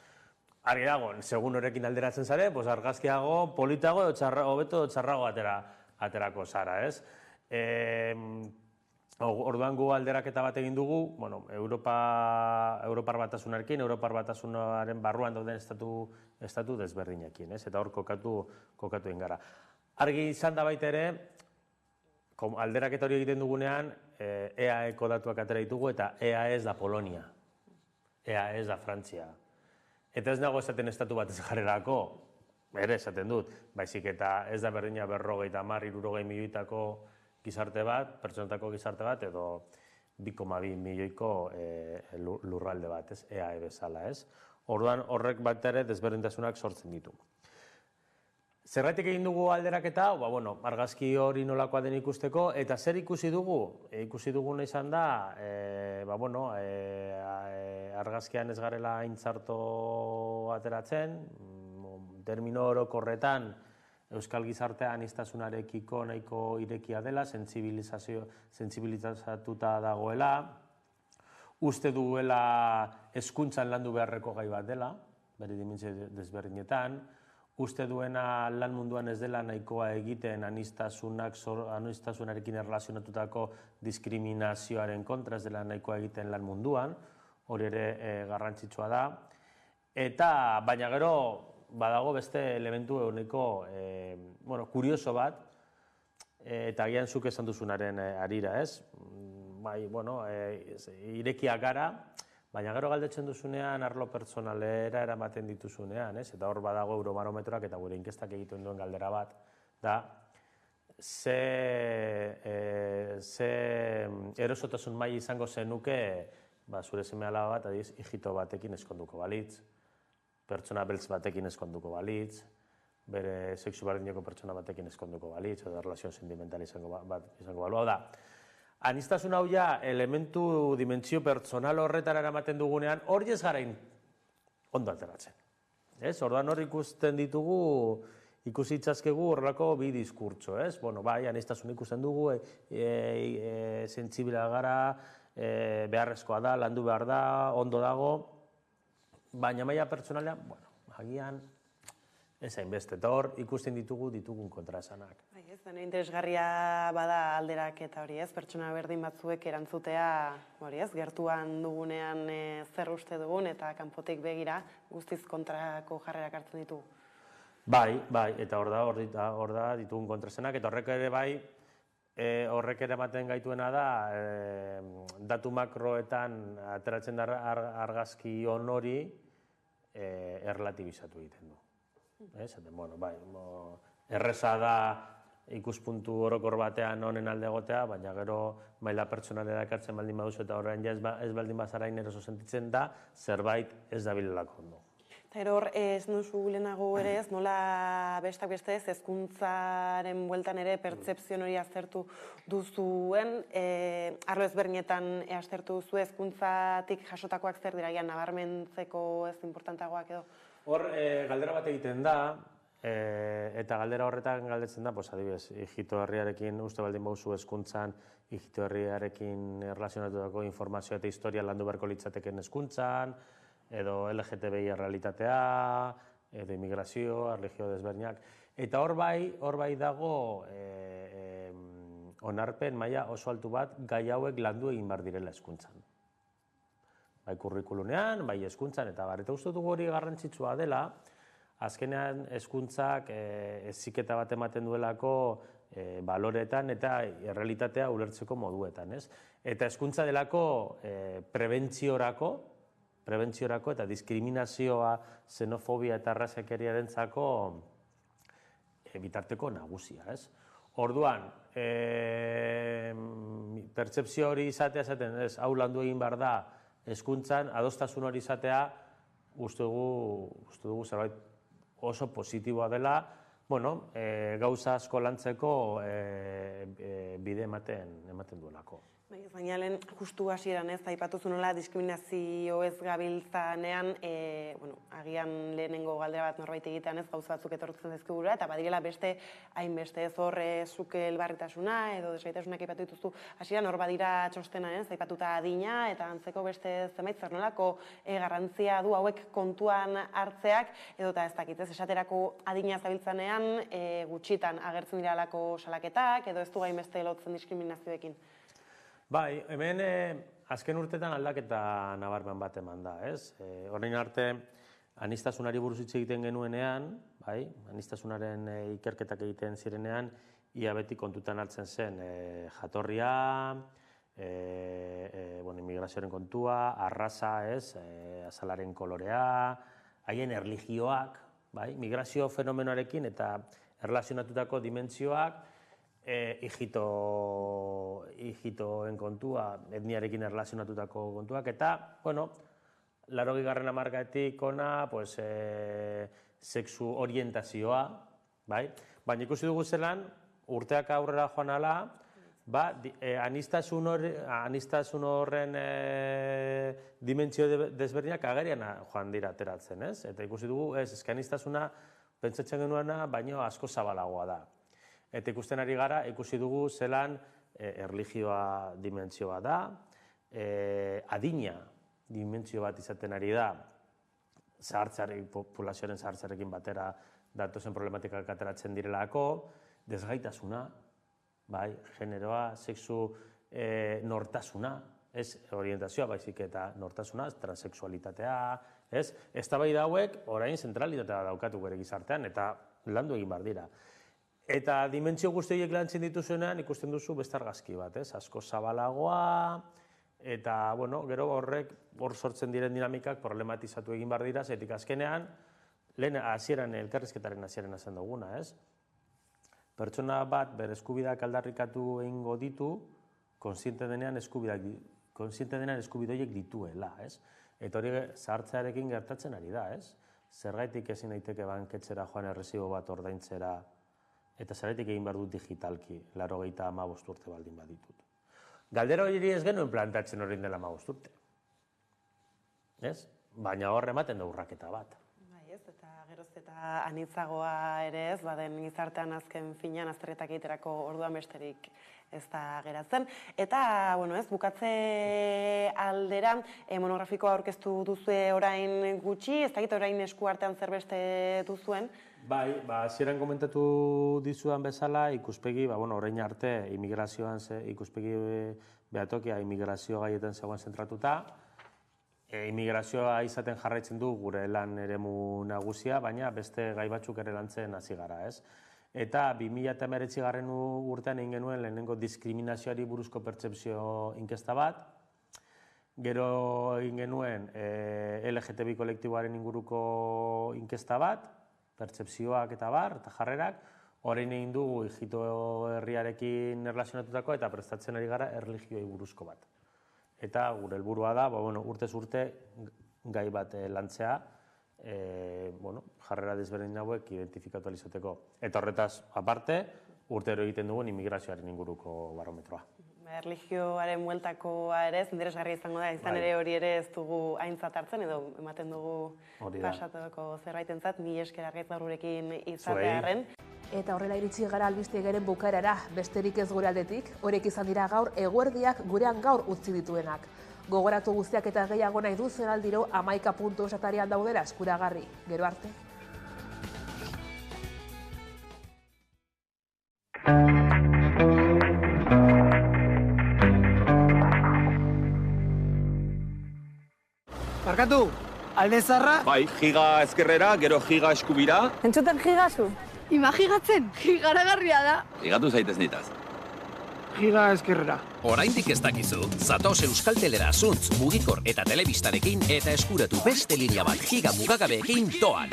Argi dago, segun horrekin alderatzen zare, argazkiago, politago, hobeto txarrago aterako zara, ez? Orduan gu alderaketa bat egin dugu, Europar Batasunarekin, Europar Batasunaren barruan dauden estatu desberdinekin, eta hor kokatu egin gara. Argi izan da baita ere, alderaketa hori egiten dugunean, EAE-ko datuak atera ditugu, eta EAE ez da Polonia, EAE ez da Frantzia. Eta ez nago esaten estatu bat ez jarrerako, ere esaten dut, baizik eta ez da berdina 50-60 milioitako gizarte bat, pertsonetako gizarte bat, edo 2,2 milioiko lurralde bat, ez, EAE bezala, ez. Orduan horrek bat ere desberdintasunak sortzen ditu. Zergatik egin dugu alderaketa, argazki hori nolakoa den ikusteko, eta zer ikusi dugu? Ikusi duguna izan da, argazkian ez garela intzarto ateratzen, termino orokorretan, Euskal gizartea aniztasunarekiko nahiko irekia dela, sentsibilizatuta dagoela, uste duela hezkuntzan landu beharreko gai bat dela, bere dimentsio desberdinetan, uste duena lan munduan ez dela nahikoa egiten aniztasunarekin erlazionatutako diskriminazioaren kontra ez dela nahikoa egiten lan munduan, hori ere garrantzitsua da, eta baina gero, badago beste elementu eguneko kurioso bat, eta agian zuk esan duzunaren harira, ez? Irekiak gara, baina gero galdetzen duzunean arlo pertsonalera eramaten dituzunean, ez? Eta hor badago eurobarometroak eta gure inkestak egiten duen galdera bat, da, ze erosotasun maila izango zenuke, zure seme-alaba bat, adiz, hijito batekin eskonduko balitz, pertsona beltz batekin eskonduko balitz, bere sexu berdineko pertsona batekin eskonduko balitz, edo erlazio sentimental izango balu. Hau da, aniztasun hau ja elementu dimentsio pertsonal horretara eramaten dugunean, hori ez garain ondo ateratzen. Orduan hor ikusten ditugu, ikusi itzazkegu horrelako bi diskurtso, ez? Bai, aniztasun ikusten dugu, sentsibila gara, beharrezkoa da, landu behar da, ondo dago, baina maila pertsonalean, agian ez hainbeste, eta hor ikusten ditugun kontraesanak. Ez, dena interesgarria bada alderaketa hori, ez, pertsona berdin batzuek erantzutea, hori ez, gertuan dugunean zer uste dugun eta kanpotik begira guztiz kontrako jarrerak hartzen ditugu. Bai, eta hor da ditugun kontraesanak, eta horrek ere bai, horrek ere ematen gaituena da, datu makroetan ateratzen da argazki on hori erlatibizatu egiten du. Erreza da ikuspuntu orokor batean honen alde egotea, baina gero maila pertsonalera ekartzen baldin baduzu eta horrean ez baldin bazara eroso sentitzen da, zerbait ez da bilelako ondo. Eta hor, ez duzu lehenago ere ez, nola bestak beste ez, hezkuntzaren bueltan ere pertzepzio hori aztertu duzuen, arlo ezberdinetan aztertu duzu hezkuntzatik jasotakoak zer dira, nabarmentzeko ez importantagoak edo? Hor, galdera bat egiten da, eta galdera horretan galdetzen da, adibidez, hijito herriarekin, uste baldin bauzu hezkuntzan, hijito herriarekin erlazionatutako informazioa eta historia landu beharko litzateken hezkuntzan, edo LGTBI realitatea, edo immigrazio, erlijio desberdinak. Eta hor bai dago onarpen maila oso altu bat gai hauek landu egin behar direla hezkuntzan. Bai kurrikulunean, bai hezkuntzan, eta bar. Eta uste dugu hori garrantzitsua dela, azkenean hezkuntzak heziketa bat ematen duelako baloretan eta errealitatea ulertzeko moduetan, ez? Eta hezkuntza delako prebentziorako eta diskriminazioa, xenofobia eta arrazakeriarentzako bitarteko nagusia, ez? Orduan, pertzepzio hori izatea esaten, ez, hau landu egin behar da hezkuntzan, adostasun hori izatea, uste dugu zerbait oso positiboa dela, gauza asko lantzeko bide ematen duelako. Baina lehen justu hasieran ez, aipatu zunola diskriminazio ez gabiltzanean, agian lehenengo galdera bat norbait egitean ez, gauza batzuk etortzen dizkigura, eta badirela beste hainbeste ez hor zuke elbarritasuna edo desgaitasunak aipatu dituzu hasieran hor badira txostena ez, aipatuta adina eta antzeko beste zenbait zer nolako garrantzia du hauek kontuan hartzeak edo eta ez dakit ez, esaterako adina zabiltzanean gutxitan agertzen dira alako salaketak edo ez du hainbeste lotzen diskriminazioekin. Bai, hemen azken urtetan aldaketa nabarmen bat eman da, ez? Orain arte, aniztasunari buruz hitz egiten genuenean, bai, anistasunaren ikerketak egiten zirenean, ia beti kontutan hartzen zen jatorria, immigrazioaren kontua, arraza, ez, azalaren kolorea, haien erlijioak, bai, migrazio fenomenoarekin eta erlazionatutako dimentsioak, hijitoen kontua, etniarekin erlazionatutako kontuak, eta, 80. hamarkadetik hona, sexu orientazioa, bai? Baina ikusi dugu zelan, urteak aurrera joan ala, anistasun horren dimentsio desberdinak agerian joan dira ateratzen, ez? Eta ikusi dugu, anistasuna pentsatzen genuena, baino asko zabalagoa da. Eta ikusten ari gara, ikusi dugu zelan erlijioa dimentsioa da, adina dimentsio bat izaten ari da, populazioaren zahartzarekin batera datozen problematikak ateratzen direlako, desgaitasuna, generoa, sexu nortasuna, ez orientazioa baizik eta nortasuna, transexualitatea, ez? Eztabaida hauek orain zentralitatea daukatu gure gizartean eta landu egin behar dira. Eta dimentsio guzti horiek lantzen dituzuenean ikusten duzu beste argazki bat, ez? Asko zabalagoa, eta, gero hor sortzen diren dinamikak problematizatu egin behar dira, zetik azkenean, lehen elkarrizketaren hasieran esan duguna, ez? Pertsona bat bere eskubideak aldarrikatu egingo ditu, kontziente denean eskubide horiek dituela, ez? Eta hori zahartzearekin gertatzen ari da, ez? Zergaitik ezin daiteke banketxera joan errezibo bat ordaintzera, eta zergatik egin behar dut digitalki, 85 urte baldin baditut. Galdera hori ez genuen plantatzen hori dela 15 urte. Ez? Baina hor ematen da urraketa bat. Bai ez, eta geroz eta anitzagoa ere ez, baden gizartean azken finean azterketak egiterako orduan besterik ez da geratzen. Eta, ez, bukatze aldera, monografikoa aurkeztu duzue orain gutxi, ez dakit orain esku artean zerbeste duzuen? Bai, hasieran komentatu dizudan bezala, ikuspegi, orain arte, immigrazioan ikuspegi behatokia, immigrazio gaietan zegoen zentratuta, immigrazioa izaten jarraitzen du gure lan eremu nagusia, baina beste gai batzuk ere lantzen hasi gara, ez? Eta 2019 urtean egin genuen lehenengo diskriminazioari buruzko pertzepzio inkesta bat, gero egin genuen LGTBI kolektiboaren inguruko inkesta bat, pertzepzioak eta bar, eta jarrerak, orain egin dugu hijito herriarekin erlazionatutako eta prestatzen ari gara erlijioi buruzko bat. Eta gure helburua da, urtez urte gai bat lantzea, jarrera desberdin hauek identifikatu ahal izateko. Eta horretaz, aparte, urtero egiten dugun immigrazioaren inguruko barometroa. Erlijioaren bueltakoa ere, interesgarria izango da, izan ere hori ere ez dugu aintzat hartzen, edo ematen dugu pasatuko zerbaitentzat, mila esker Argaitz gaur gurekin izatearren. Eta horrela iritsi gara albistegiaren bukaerara, besterik ez gure aldetik, horiek izan dira gaur eguerdiak gurean gaur utzi dituenak. Gogoratu guztiak eta gehiago nahi duzen aldiro 11 puntu esatarian daudela eskuragarri. Gero arte. Barkatu, alde zarra? Bai, giga ezkerrera, gero giga eskubira. Entzuten gigazu? Imagigatzen, gigaragarria da. Ligatu zaitez nitaz. Giga ezkerrera. Oraindik ez dakizu, zatoz Euskaltelera zuntz, mugikor eta telebistarekin eta eskuratu beste linea bat giga mugagabeekin doan.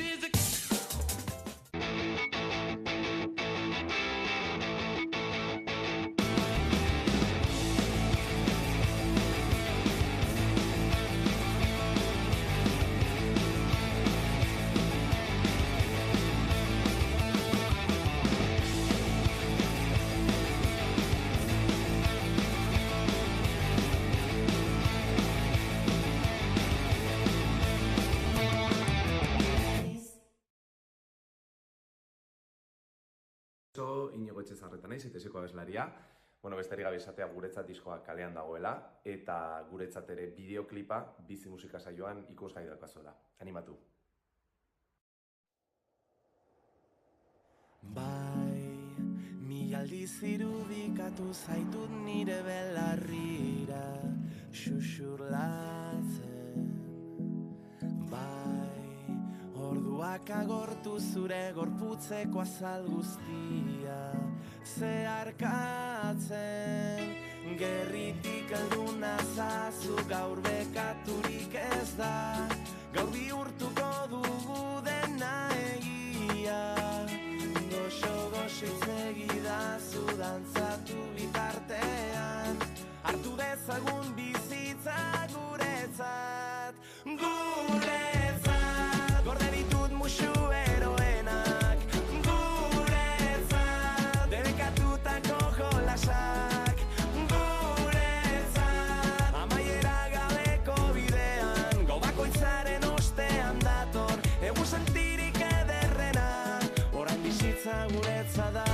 Inigo Etxezarreta naiz, ETSko abeslaria. Besterik gabe esatea guretzat diskoa kalean dagoela eta guretzat ere bideoklipa bizi musika saioan ikusgai daukazuela. Animatu. Bai, mila aldiz irudikatu zaitut nire belarrira xuxurlatzen. Bai, orduak agortu zure gorputzeko azal guztia zeharkatzen. Gerritik heldu nazazu gaur bekaturik ez da, gaur bihurtuko dugu dena egia. Goxo-goxo itzegidazu dantzatu bitartean, hartu dezagun bizitza guretzat, guretzat. Gorde ditut musu eroenak, guretzat. Debekatutako jolasak, guretzat. Amaiera gabeko bidean, gau bakoitzaren ostean dator, egun sentirik ederrena, orain bizitza guretzat da.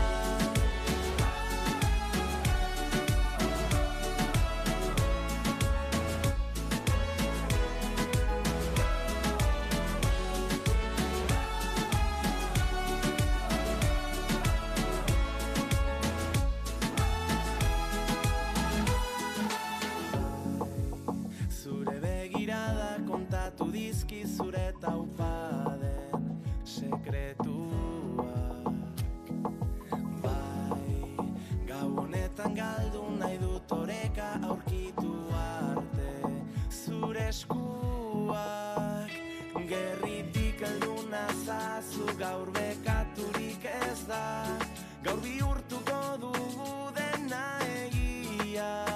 Zure begirada kontatu dizki zure taupaden sekretuak. Bai, gau honetan galdu nahi dut oreka aurkitu arte zure eskuak. Gerritik heldu nazazu gaur bekaturik ez da, gaur bihurtuko dugu dena egia.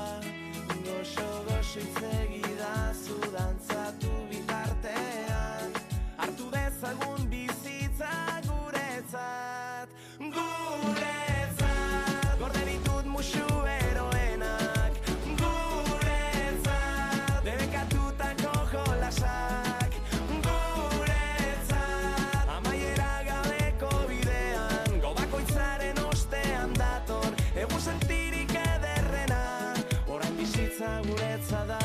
Goxo-goxo itzegidazu dantzatu bitartean, hartu dezagun bizitza guretzat, guretzat. Gorde ditut musu eroenak, guretzat. Debekatutako jolasak, guretzat. Amaiera gabeko bidean, gau bakoitzaren ostean dator, egun sentirik ederrena, orain bizitza guretzat da.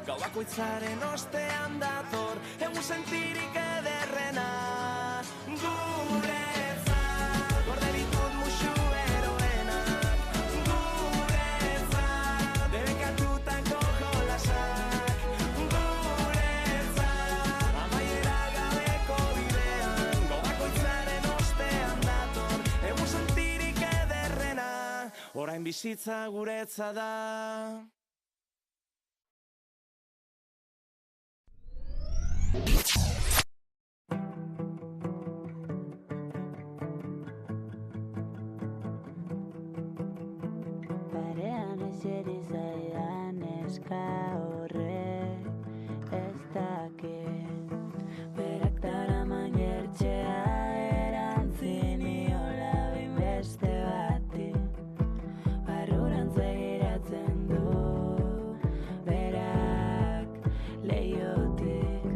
Gau bakoitzaren ostean dator, egun sentirik ederrena, guretzat. Gorde ditut musu eroenak, guretzat. Debekatutako jolasak, guretzat. orain bizitza guretza da. Parean eseri zaidan eska horrek ez dakit berak daraman jertxea erantzin iola beste bati barrurantz begiratzen du berak leiotik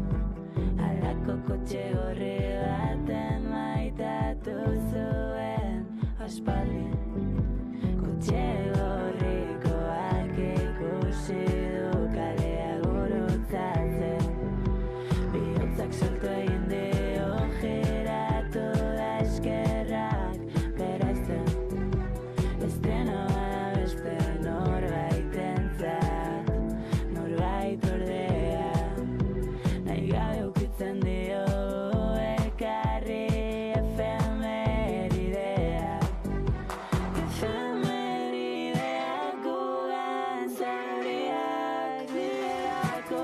aldako kotxe gorri baten maitatu zuen aspaldi kotxe gorrikoak ikusi du kalea gurutzatzen bihotzak salto egin dio giratu da eskerrak berazten estreno bada beste norbaitentzat norbait ordea nahi gabe ukitzen dio ekarri efemeridea efemerideak gugan zauriak direlako